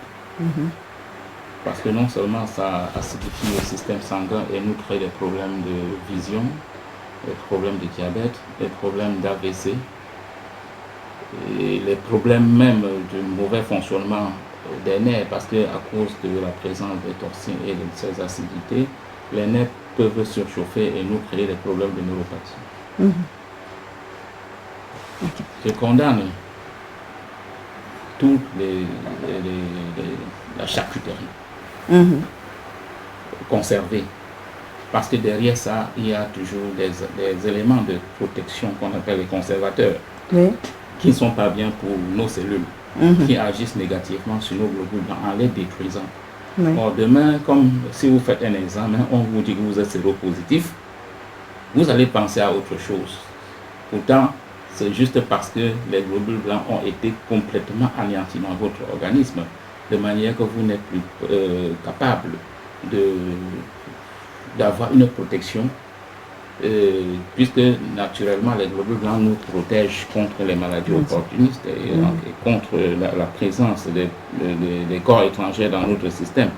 parce que non seulement ça acidifie le système sanguin et nous crée des problèmes de vision, des problèmes de diabète, des problèmes d'AVC, et les problèmes même du mauvais fonctionnement des nerfs, parce qu'à cause de la présence des toxines et de ces acidités, les nerfs peuvent surchauffer et nous créer des problèmes de neuropathie. Je condamne toute la charcuterie conservée, parce que derrière ça, il y a toujours des éléments de protection qu'on appelle les conservateurs, qui ne sont pas bien pour nos cellules, qui agissent négativement sur nos globules blancs en les détruisant. Or, demain, comme si vous faites un examen, on vous dit que vous êtes séropositif, vous allez penser à autre chose. Pourtant, c'est juste parce que les globules blancs ont été complètement anéantis dans votre organisme, de manière que vous n'êtes plus capable d'avoir une protection, puisque naturellement les globules blancs nous protègent contre les maladies opportunistes et contre la présence des corps étrangers dans notre système.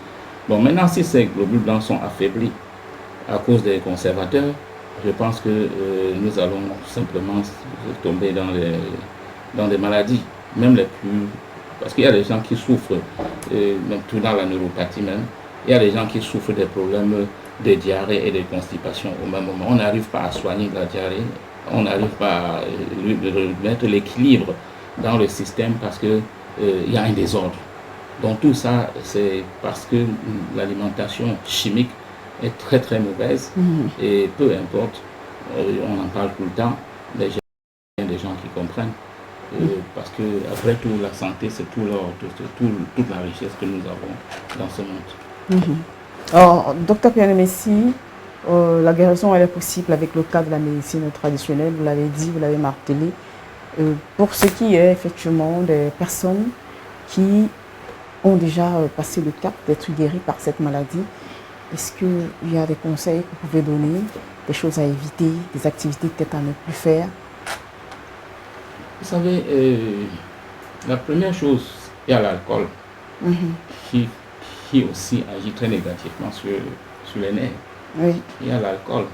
Bon, maintenant, si ces globules blancs sont affaiblis à cause des conservateurs, je pense que nous allons simplement tomber dans des maladies, même les plus... Parce qu'il y a des gens qui souffrent, même tout dans la neuropathie même, il y a des gens qui souffrent des problèmes de diarrhée et de constipation au même moment. On n'arrive pas à soigner la diarrhée, on n'arrive pas à remettre l'équilibre dans le système parce qu'il y a un désordre. Donc tout ça, c'est parce que l'alimentation chimique est très très mauvaise et peu importe, on en parle tout le temps, il y a des gens qui comprennent parce que après tout la santé c'est toute la richesse que nous avons dans ce monde. Alors, docteur Pierre Messi, la guérison elle est possible avec le cas de la médecine traditionnelle, vous l'avez dit, vous l'avez martelé. Pour ce qui est effectivement des personnes qui ont déjà passé le cap d'être guéries par cette maladie, est-ce qu'il y a des conseils que vous pouvez donner, des choses à éviter, des activités peut-être à ne plus faire? Vous savez, la première chose, il y a l'alcool qui aussi agit très négativement sur les nerfs. Oui. Il y a l'alcool.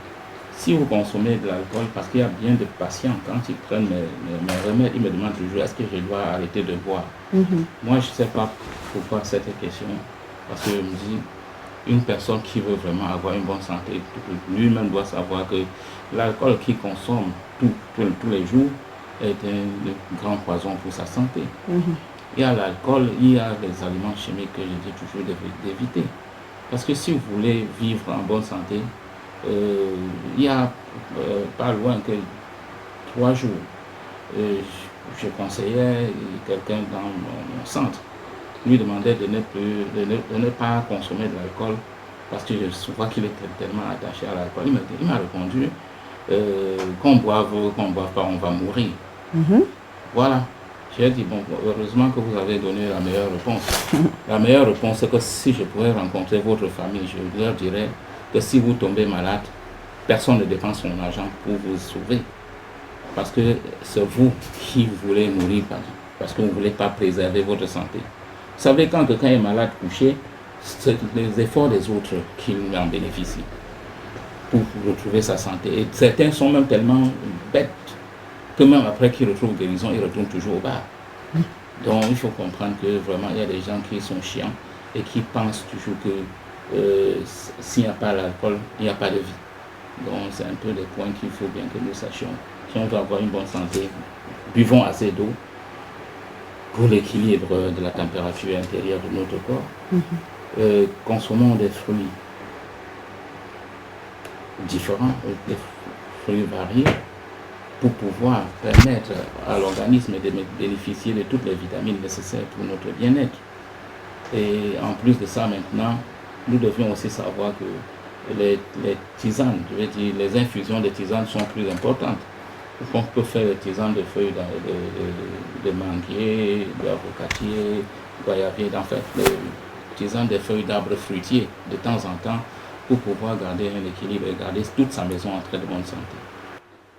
Si vous consommez de l'alcool, parce qu'il y a bien de patients, quand ils prennent mes remèdes, ils me demandent toujours est-ce que je dois arrêter de boire. Moi, je ne sais pas pourquoi cette question, parce que je me dis, une personne qui veut vraiment avoir une bonne santé, lui-même doit savoir que l'alcool qu'il consomme tous les jours est un grand poison pour sa santé. Il y a l'alcool, il y a les aliments chimiques que je dis toujours d'éviter. Parce que si vous voulez vivre en bonne santé, il y a pas loin que 3 jours, je conseillais quelqu'un dans mon centre, lui demandait de ne pas consommer de l'alcool parce que je vois qu'il était tellement attaché à l'alcool. Il m'a répondu qu'on boive pas, on va mourir. Voilà. J'ai dit, bon, heureusement que vous avez donné la meilleure réponse. La meilleure réponse, c'est que si je pourrais rencontrer votre famille, je leur dirais que si vous tombez malade, personne ne dépense son argent pour vous sauver. Parce que c'est vous qui voulez mourir, parce que vous ne voulez pas préserver votre santé. Vous savez, quand quelqu'un est malade couché, c'est les efforts des autres qui en bénéficient pour retrouver sa santé. Et certains sont même tellement bêtes que même après qu'ils retrouvent guérison, ils retournent toujours au bar. Donc il faut comprendre que vraiment il y a des gens qui sont chiants et qui pensent toujours que s'il n'y a pas l'alcool, il n'y a pas de vie. Donc c'est un peu des points qu'il faut bien que nous sachions. Si on veut avoir une bonne santé, buvons assez d'eau pour l'équilibre de la température intérieure de notre corps. Consommons des fruits différents, des fruits variés, pour pouvoir permettre à l'organisme de bénéficier de toutes les vitamines nécessaires pour notre bien-être. Et en plus de ça, maintenant, nous devions aussi savoir que les tisanes, je veux dire, les infusions de tisanes sont plus importantes. On peut faire des tisanes de feuilles de manguier, d'avocatier, goyavier, en fait, les tisanes de feuilles d'arbres fruitiers de temps en temps pour pouvoir garder un équilibre et garder toute sa maison en très bonne santé.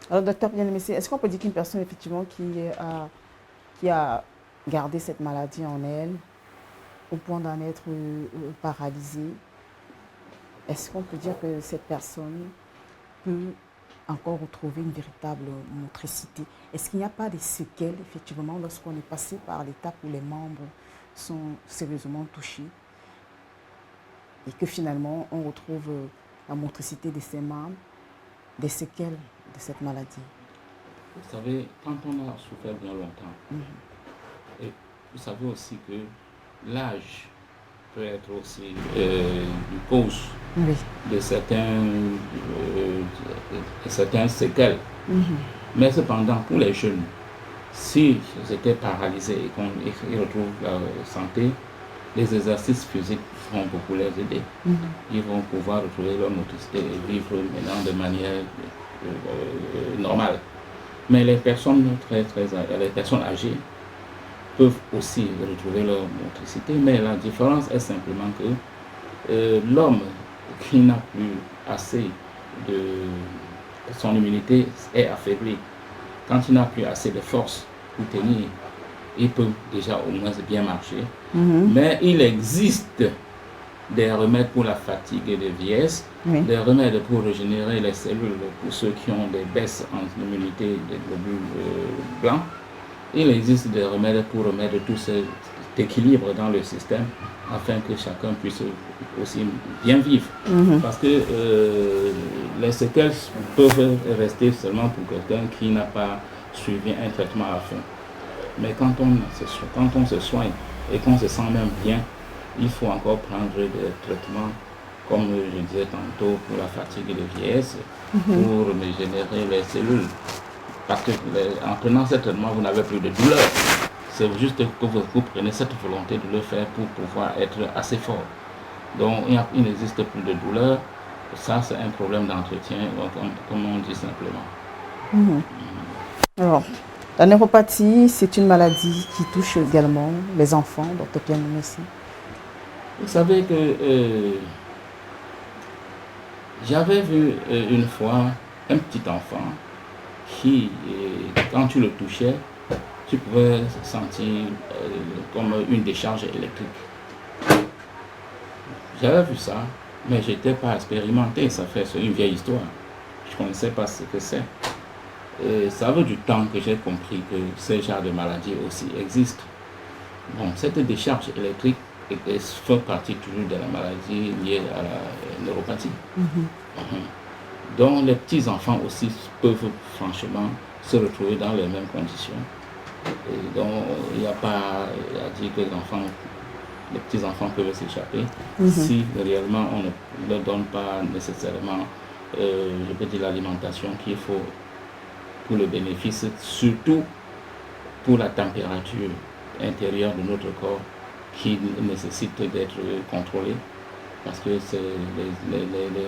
Alors, docteur Bien-Aimé, est-ce qu'on peut dire qu'une personne, effectivement, qui a gardé cette maladie en elle, au point d'en être paralysée, est-ce qu'on peut dire que cette personne peut encore retrouver une véritable motricité? Est-ce qu'il n'y a pas des séquelles, effectivement, lorsqu'on est passé par l'étape où les membres sont sérieusement touchés et que finalement on retrouve la motricité de ses membres, des séquelles de cette maladie? Vous savez, quand on a souffert bien longtemps, et vous savez aussi que l'âge peut être aussi une cause de certains séquelles. Mais cependant, pour les jeunes, s'ils étaient paralysés et qu'ils retrouvent la santé, les exercices physiques vont beaucoup les aider. Ils vont pouvoir retrouver leur motricité et vivre maintenant de manière normale. Mais les personnes les personnes âgées peuvent aussi retrouver leur motricité, mais la différence est simplement que l'homme qui n'a plus assez de son immunité est affaibli. Quand il n'a plus assez de force pour tenir, il peut déjà au moins bien marcher. Mais il existe des remèdes pour la fatigue et la vieillesse, des remèdes pour régénérer les cellules pour ceux qui ont des baisses en immunité des globules blancs. Il existe des remèdes pour remettre tout cet équilibre dans le système afin que chacun puisse aussi bien vivre. Parce que les séquelles peuvent rester seulement pour quelqu'un qui n'a pas suivi un traitement à fond. Mais quand on se soigne et qu'on se sent même bien, il faut encore prendre des traitements, comme je disais tantôt, pour la fatigue et la vieillesse, pour régénérer les cellules. Parce que en prenant ce traitement, vous n'avez plus de douleur. C'est juste que vous prenez cette volonté de le faire pour pouvoir être assez fort. Donc il n'existe plus de douleur. Ça, c'est un problème d'entretien, comme on dit simplement. Alors, la neuropathie, c'est une maladie qui touche également les enfants, docteur Bien-Aimé. Vous savez que j'avais vu une fois un petit enfant qui, quand tu le touchais, tu pouvais sentir comme une décharge électrique. J'avais vu ça, mais je n'étais pas expérimenté. C'est une vieille histoire. Je ne connaissais pas ce que c'est. Ça veut du temps que j'ai compris que ce genre de maladie aussi existe. Bon, cette décharge électrique fait partie toujours de la maladie liée à la neuropathie. Donc les petits-enfants aussi peuvent franchement se retrouver dans les mêmes conditions. Et donc il n'y a pas à dire que les petits-enfants peuvent s'échapper si réellement on ne leur donne pas nécessairement je peux dire l'alimentation qu'il faut pour le bénéfice, surtout pour la température intérieure de notre corps qui nécessite d'être contrôlée. Parce que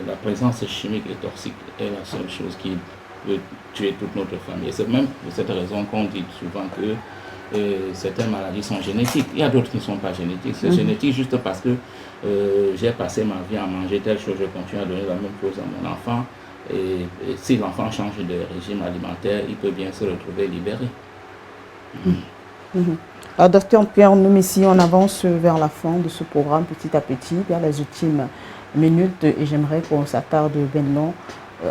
la présence chimique et toxique est la seule chose qui peut tuer toute notre famille. Et c'est même pour cette raison qu'on dit souvent que certaines maladies sont génétiques. Il y a d'autres qui ne sont pas génétiques. C'est génétique juste parce que j'ai passé ma vie à manger telle chose, je continue à donner la même chose à mon enfant. Et si l'enfant change de régime alimentaire, il peut bien se retrouver libéré. Alors, docteur Pierre-Aimé, ici, on avance vers la fin de ce programme petit à petit, vers les ultimes minutes, et j'aimerais qu'on s'attarde maintenant.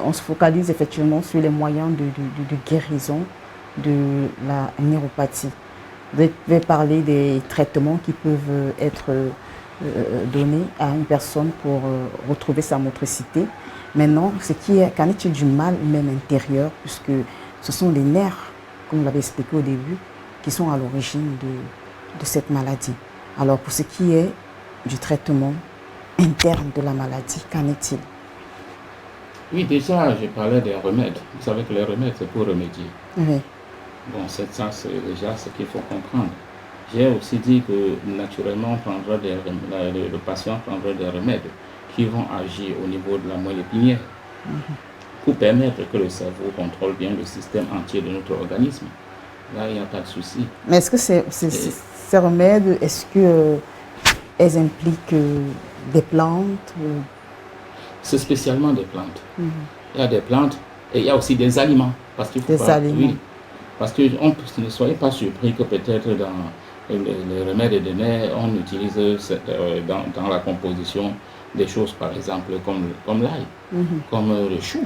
On se focalise effectivement sur les moyens de guérison de la neuropathie. Vous avez parlé des traitements qui peuvent être donnés à une personne pour retrouver sa motricité. Maintenant, qu'en est-il du mal même intérieur, puisque ce sont les nerfs, comme vous l'avez expliqué au début, qui sont à l'origine de cette maladie. Alors, pour ce qui est du traitement interne de la maladie, qu'en est-il? Oui, déjà, je parlais des remèdes. Vous savez que les remèdes, c'est pour remédier. Oui. Bon, ça, c'est déjà ce qu'il faut comprendre. J'ai aussi dit que naturellement, le patient prendra des remèdes qui vont agir au niveau de la moelle épinière pour permettre que le cerveau contrôle bien le système entier de notre organisme. Là, il n'y a pas de souci. Mais est-ce que ces remèdes, est-ce que elles impliquent des plantes C'est spécialement des plantes. Il y a des plantes et il y a aussi des aliments. Parce qu'il faut Des aliments. Oui, parce que ne soyez pas surpris que peut-être dans les remèdes de nerfs, on utilise dans la composition des choses, par exemple, comme l'ail, comme le chou.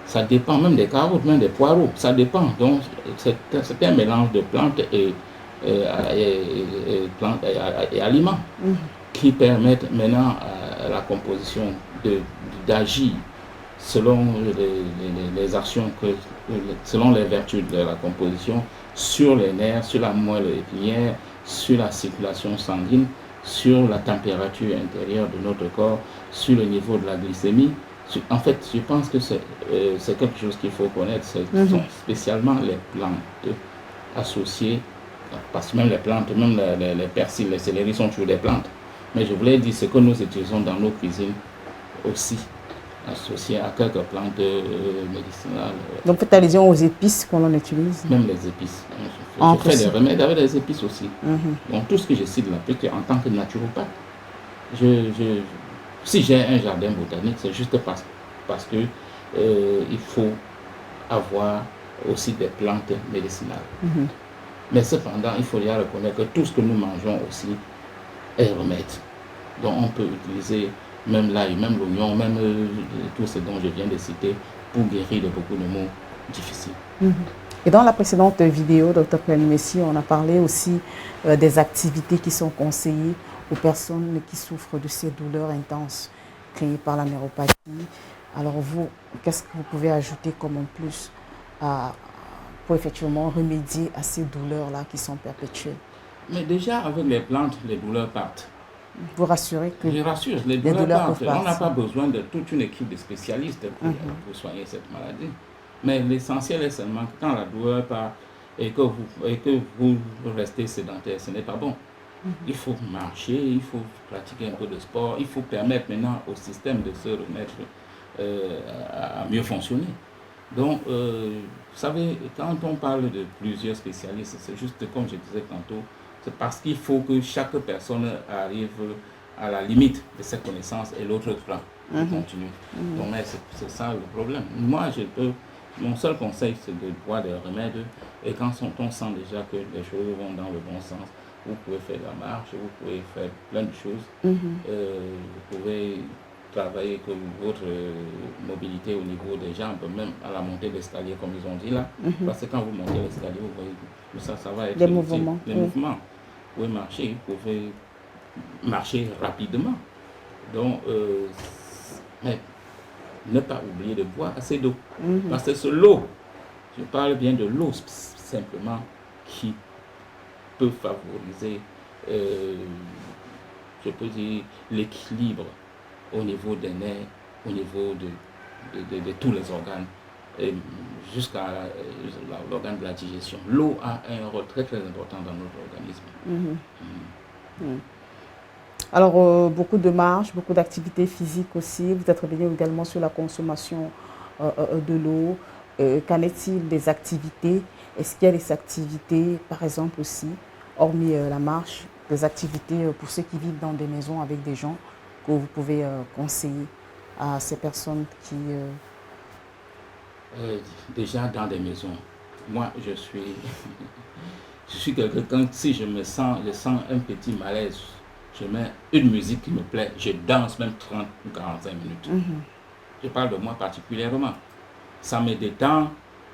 Ça dépend, même des carottes, même des poireaux, ça dépend. Donc, c'est un mélange de plantes et aliments qui permettent maintenant à la composition d'agir selon les actions, selon les vertus de la composition sur les nerfs, sur la moelle épinière, sur la circulation sanguine, sur la température intérieure de notre corps, sur le niveau de la glycémie. En fait, je pense que c'est quelque chose qu'il faut connaître. Ce sont spécialement les plantes associées, parce que même les plantes, même les persils, les céleris sont toujours des plantes. Mais je voulais dire ce que nous utilisons dans nos cuisines aussi, associées à quelques plantes médicinales. Donc, faites allusion aux épices qu'on utilise. Même les épices. Je fais des remèdes avec des épices aussi. Donc, tout ce que je cite là, en tant que naturopathe, si j'ai un jardin botanique, c'est juste parce que il faut avoir aussi des plantes médicinales. Mais cependant, il faut bien reconnaître que tout ce que nous mangeons aussi est remède. Donc on peut utiliser même l'ail, même l'oignon, même tout ce dont je viens de citer pour guérir de beaucoup de maux difficiles. Et dans la précédente vidéo, Dr. Messi, on a parlé aussi des activités qui sont conseillées aux personnes qui souffrent de ces douleurs intenses créées par la neuropathie. Alors vous, qu'est-ce que vous pouvez ajouter comme en plus pour effectivement remédier à ces douleurs-là qui sont perpétuelles? Mais déjà, avec les plantes, les douleurs partent. Vous rassurez que je rassure, les douleurs partent. On n'a pas besoin de toute une équipe de spécialistes pour soigner cette maladie. Mais l'essentiel est seulement que quand la douleur part et que vous restez sédentaire, ce n'est pas bon. Il faut marcher, il faut pratiquer un peu de sport, il faut permettre maintenant au système de se remettre à mieux fonctionner. Donc, vous savez, quand on parle de plusieurs spécialistes, c'est juste comme je disais tantôt, c'est parce qu'il faut que chaque personne arrive à la limite de ses connaissances et l'autre prend et continue. Donc, c'est ça le problème. Moi, mon seul conseil, c'est de boire des remèdes et quand on sent déjà que les choses vont dans le bon sens, vous pouvez faire la marche, vous pouvez faire plein de choses. Vous pouvez travailler comme votre mobilité au niveau des jambes, même à la montée d'escalier, comme ils ont dit là. Parce que quand vous montez l'escalier, vous voyez tout ça, ça va être des mouvements. Les mouvements. Vous pouvez marcher, vous pouvez marcher rapidement. Donc, mais ne pas oublier de boire assez d'eau. Parce que c'est l'eau, je parle bien de l'eau simplement, qui peut favoriser, je peux dire, l'équilibre au niveau des nerfs, au niveau de tous les organes, jusqu'à l'organe de la digestion. L'eau a un rôle très très important dans notre organisme. Alors, beaucoup de marches, beaucoup d'activités physiques aussi. Vous êtes revenu également sur la consommation de l'eau. Qu'en est-il des activités? Est-ce qu'il y a des activités, par exemple aussi, hormis la marche, des activités pour ceux qui vivent dans des maisons avec des gens que vous pouvez conseiller à ces personnes qui... Déjà dans des maisons, moi je suis quelqu'un, si je sens un petit malaise, je mets une musique qui me plaît, je danse même 30 ou 45 minutes. Je parle de moi particulièrement. Ça me détend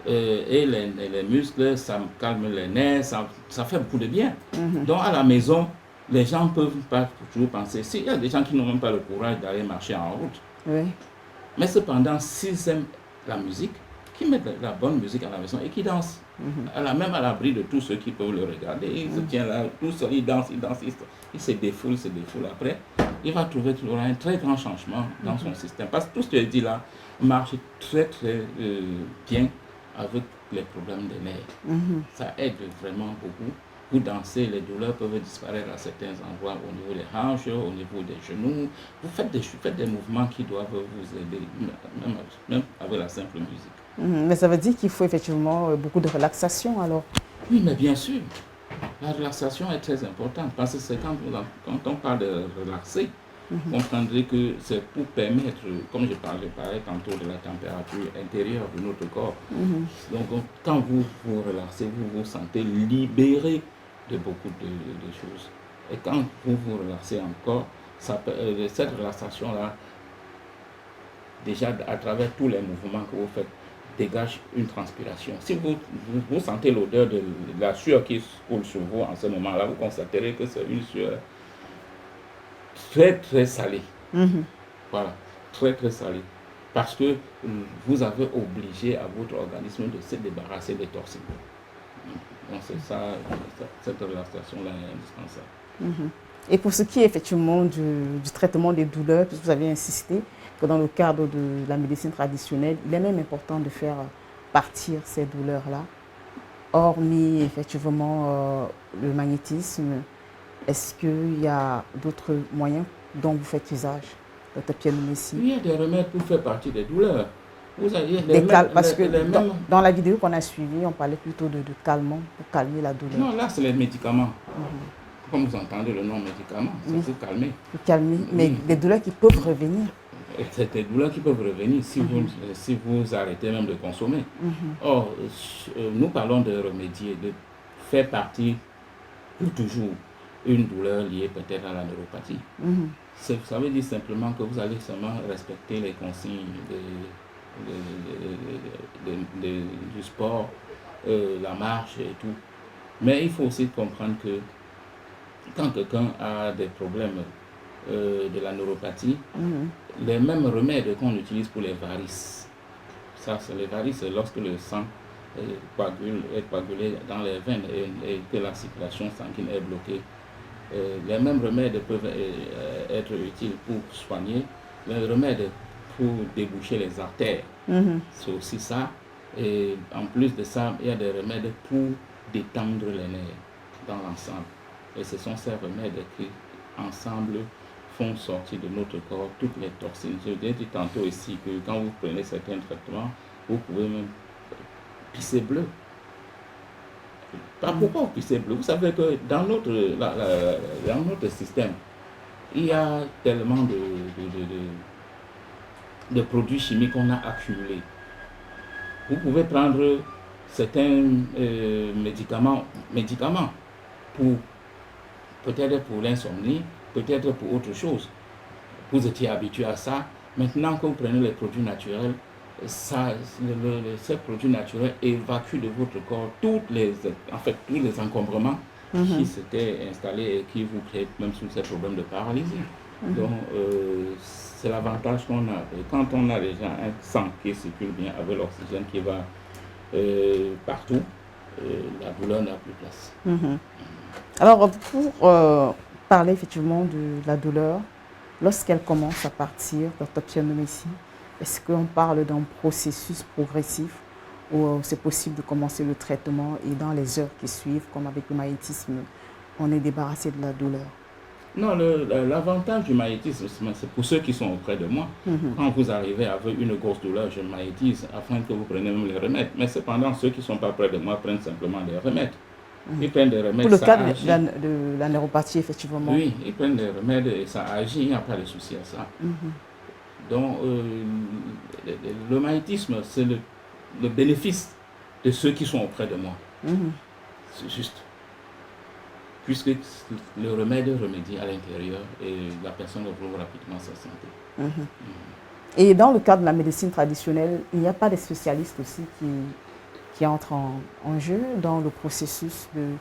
et les muscles, ça me calme les nerfs, ça fait beaucoup de bien. Donc à la maison, les gens ne peuvent pas toujours penser. Il y a des gens qui n'ont même pas le courage d'aller marcher en route. Oui. Mais cependant, s'ils aiment la musique, qui mettent la bonne musique à la maison et qui dansent, même à l'abri de tous ceux qui peuvent le regarder, il se tient là, tout seul, il danse, il se défoule. Après, il va trouver toujours un très grand changement dans son système. Parce que tout ce que je dis là marche très très bien avec les problèmes des nerfs. Ça aide vraiment beaucoup. vous dansez, les douleurs peuvent disparaître à certains endroits, au niveau des hanches, au niveau des genoux. Vous faites des mouvements qui doivent vous aider, même avec la simple musique. Mais ça veut dire qu'il faut effectivement beaucoup de relaxation alors. Oui, mais bien sûr, la relaxation est très importante parce que c'est quand on parle de relaxer, vous comprendrez que c'est pour permettre, comme je parlais tantôt de la température intérieure de notre corps. Donc, quand vous vous relaxez, vous vous sentez libéré de beaucoup de choses. Et quand vous vous relaxez encore, cette relaxation-là, déjà à travers tous les mouvements que vous faites, dégage une transpiration. Si vous sentez l'odeur de la sueur qui coule sur vous en ce moment-là, vous constaterez que c'est une sueur très très salée. Voilà, très très salée. Parce que vous avez obligé à votre organisme de se débarrasser des toxines. Donc c'est ça, cette relaxation-là est indispensable. Et pour ce qui est effectivement du traitement des douleurs, puisque vous avez insisté que dans le cadre de la médecine traditionnelle, il est même important de faire partir ces douleurs-là. Hormis effectivement le magnétisme, est-ce qu'il y a d'autres moyens dont vous faites usage, Dr Pierre Numessi? Il y a des remèdes pour faire partie des douleurs. Vous avez parce que dans la vidéo qu'on a suivie, on parlait plutôt de calmants pour calmer la douleur. Non, là c'est les médicaments. Comme vous entendez le nom médicament, c'est pour calmer. Pour calmer, mais des douleurs qui peuvent revenir. C'est des douleurs qui peuvent revenir si vous arrêtez même de consommer. Or, nous parlons de remédier, de faire partie pour toujours une douleur liée peut-être à la neuropathie. Ça veut dire simplement que vous allez seulement respecter les consignes du sport, la marche et tout. Mais il faut aussi comprendre que quand quelqu'un a des problèmes de la neuropathie, les mêmes remèdes qu'on utilise pour les varices, ça c'est les varices, c'est lorsque le sang est coagulé dans les veines et que la circulation sanguine est bloquée. Les mêmes remèdes peuvent être utiles pour soigner, les remèdes pour déboucher les artères, c'est aussi ça. Et en plus de ça, il y a des remèdes pour détendre les nerfs dans l'ensemble. Et ce sont ces remèdes qui, ensemble, font sortir de notre corps toutes les toxines. Je l'ai dit tantôt ici que quand vous prenez certains traitements, vous pouvez même pisser bleu. Pourquoi vous pissez bleu? Vous savez que dans notre système, il y a tellement de produits chimiques qu'on a accumulés. Vous pouvez prendre certains médicaments pour peut-être pour l'insomnie, peut-être pour autre chose. Vous étiez habitué à ça. Maintenant que vous prenez les produits naturels, ces produits naturels évacuent de votre corps tous les encombrements qui s'étaient installés et qui vous créent même sous ces problèmes de paralysie. Donc, c'est l'avantage qu'on a. Et quand on a déjà un sang qui circule bien avec l'oxygène qui va partout, la douleur n'a plus place. Alors, pour parler effectivement de la douleur, lorsqu'elle commence à partir, Dr Pierre Numessi, est-ce qu'on parle d'un processus progressif ou c'est possible de commencer le traitement et dans les heures qui suivent, comme avec le magnétisme, on est débarrassé de la douleur? Non, l'avantage du magnétisme, c'est pour ceux qui sont auprès de moi. Quand vous arrivez avec une grosse douleur, je magnétise afin que vous preniez même les remèdes. Mais cependant, ceux qui ne sont pas près de moi prennent simplement des remèdes. Ils prennent des remèdes. Pour le cas de la neuropathie, effectivement. Oui, ils prennent des remèdes et ça agit, il n'y a pas de souci à ça. Donc, le magnétisme, c'est le bénéfice de ceux qui sont auprès de moi. C'est juste. Puisque le remède remédie à l'intérieur et la personne retrouve rapidement sa santé. Et dans le cadre de la médecine traditionnelle, il n'y a pas des spécialistes aussi qui entrent en jeu dans le processus de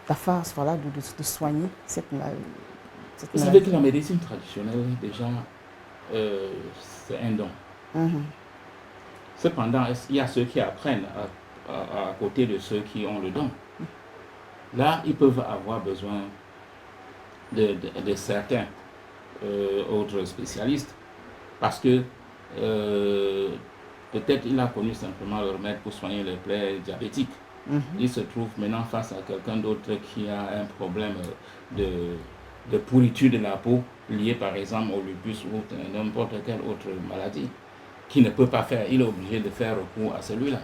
la phase, voilà, de soigner cette maladie. Vous savez que la médecine traditionnelle, déjà, c'est un don. Cependant, il y a ceux qui apprennent à côté de ceux qui ont le don. Là, ils peuvent avoir besoin de certains autres spécialistes parce que peut-être il a connu simplement le remède pour soigner les plaies diabétiques. Il se trouve maintenant face à quelqu'un d'autre qui a un problème de pourriture de la peau lié par exemple au lupus ou n'importe quelle autre maladie, qui ne peut pas faire. Il est obligé de faire recours à celui-là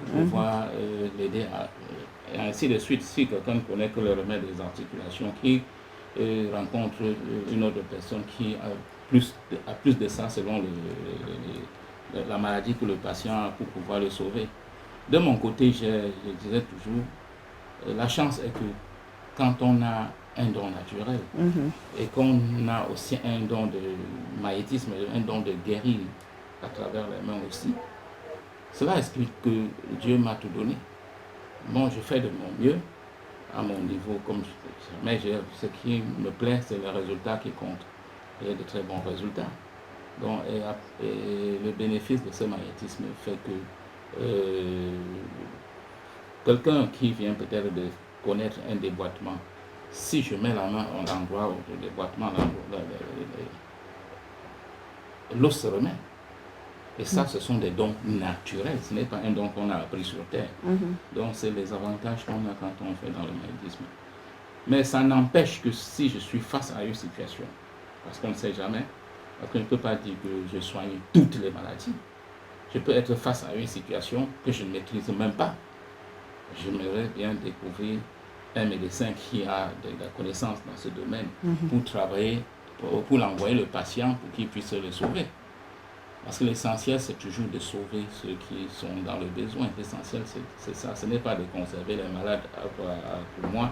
pour pouvoir l'aider et ainsi de suite. Si quelqu'un connaît que le remède des articulations, qui rencontre une autre personne qui a plus de ça selon la maladie que le patient a pour pouvoir le sauver. De mon côté, je disais toujours, la chance est que quand on a un don naturel et qu'on a aussi un don de magnétisme, un don de guérir à travers les mains aussi, cela explique que Dieu m'a tout donné. Bon, je fais de mon mieux à mon niveau, mais ce qui me plaît, c'est le résultat qui compte. Il y a de très bons résultats. Donc, et le bénéfice de ce magnétisme fait que quelqu'un qui vient peut-être de connaître un déboîtement, si je mets la main à l'endroit où le déboîtement, l'os se remet. Et ça, ce sont des dons naturels. Ce n'est pas un don qu'on a appris sur Terre. Donc, c'est les avantages qu'on a quand on fait dans le magnétisme. Mais ça n'empêche que si je suis face à une situation, parce qu'on ne sait jamais, parce qu'on ne peut pas dire que je soigne toutes les maladies. Je peux être face à une situation que je ne maîtrise même pas. J'aimerais bien découvrir un médecin qui a de la connaissance dans ce domaine pour travailler, pour l'envoyer le patient pour qu'il puisse le sauver. Parce que l'essentiel, c'est toujours de sauver ceux qui sont dans le besoin. L'essentiel, c'est ça. Ce n'est pas de conserver les malades pour moi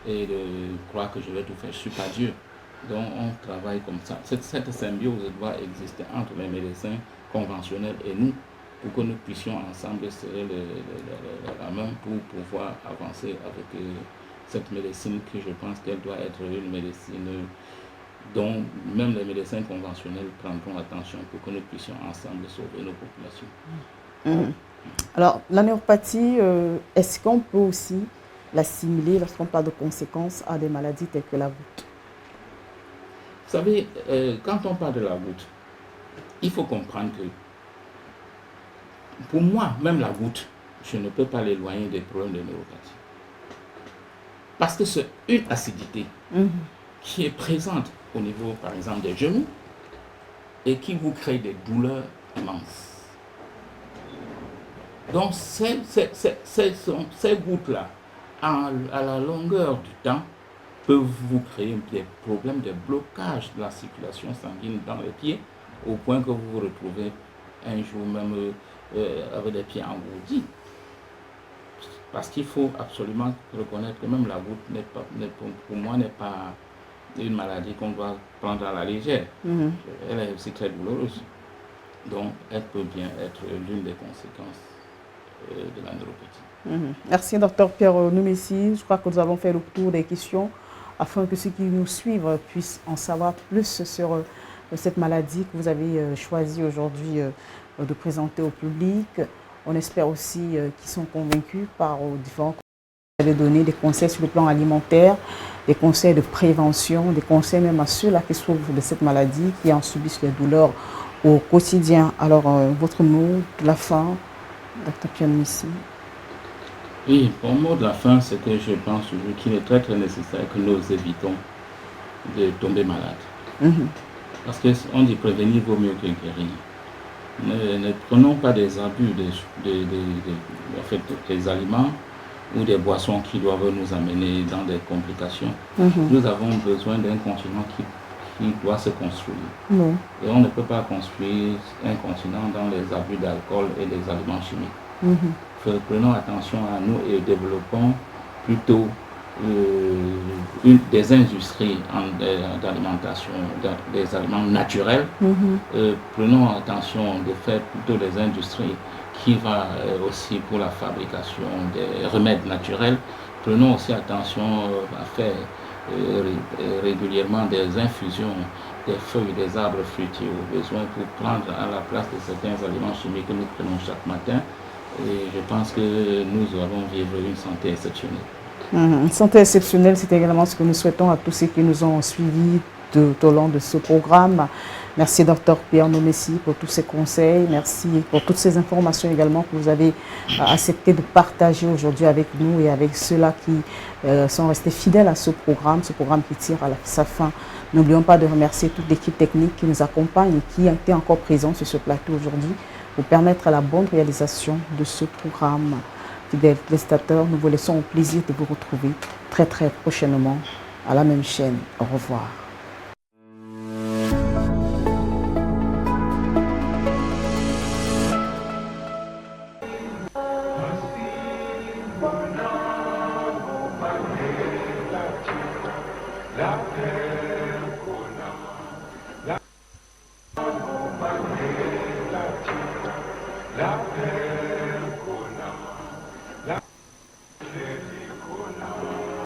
et de croire que je vais tout faire. Je ne suis pas Dieu. Donc, on travaille comme ça. Cette symbiose doit exister entre les médecins conventionnels et nous, pour que nous puissions ensemble serrer la main pour pouvoir avancer avec cette médecine que je pense qu'elle doit être une médecine dont même les médecins conventionnels prendront attention pour que nous puissions ensemble sauver nos populations. Alors, la neuropathie, est-ce qu'on peut aussi l'assimiler lorsqu'on parle de conséquences à des maladies telles que la goutte? Vous savez, quand on parle de la goutte, il faut comprendre que pour moi, même la goutte, je ne peux pas l'éloigner des problèmes de neuropathie. Parce que c'est une acidité qui est présente au niveau, par exemple, des genoux et qui vous crée des douleurs immenses. Donc, ces gouttes-là, à la longueur du temps, peuvent vous créer des problèmes de blocage de la circulation sanguine dans les pieds, au point que vous vous retrouvez un jour même avec des pieds engourdis. Parce qu'il faut absolument reconnaître que même la goutte, pour moi, n'est pas une maladie qu'on doit prendre à la légère. Elle est aussi très douloureuse. Donc, elle peut bien être l'une des conséquences de la neuropathie. Merci, Dr Pierre Noumessi. Je crois que nous avons fait le tour des questions afin que ceux qui nous suivent puissent en savoir plus sur cette maladie que vous avez choisi aujourd'hui de présenter au public. On espère aussi qu'ils sont convaincus par différents conseils que vous avez donnés, des conseils sur le plan alimentaire, des conseils de prévention, des conseils même à ceux-là qui souffrent de cette maladie, qui en subissent les douleurs au quotidien. Alors, votre mot de la fin, Dr Pierre Noumessi. Oui, mon mot de la fin, c'est que je pense toujours qu'il est très très nécessaire que nous évitons de tomber malade. Parce qu'on dit prévenir vaut mieux que guérir. Ne prenons pas des abus des aliments ou des boissons qui doivent nous amener dans des complications. Nous avons besoin d'un continent qui doit se construire. Et on ne peut pas construire un continent dans les abus d'alcool et des aliments chimiques. Prenons attention à nous et développons plutôt des industries d'alimentation, des aliments naturels. Prenons attention de faire plutôt des industries qui vont aussi pour la fabrication des remèdes naturels. Prenons aussi attention à faire régulièrement des infusions des feuilles des arbres fruitiers au besoin pour prendre à la place de certains aliments chimiques que nous prenons chaque matin. Et je pense que nous allons vivre une santé exceptionnelle. Une santé exceptionnelle, c'est également ce que nous souhaitons à tous ceux qui nous ont suivis tout au long de ce programme. Merci Dr Pierre Nomessi pour tous ces conseils. Merci pour toutes ces informations également que vous avez accepté de partager aujourd'hui avec nous et avec ceux-là qui sont restés fidèles à ce programme qui tire à sa fin. N'oublions pas de remercier toute l'équipe technique qui nous accompagne et qui a été encore présente sur ce plateau aujourd'hui pour permettre la bonne réalisation de ce programme. Fidèles téléspectateurs, nous vous laissons au plaisir de vous retrouver très prochainement à la même chaîne. Au revoir. La paix.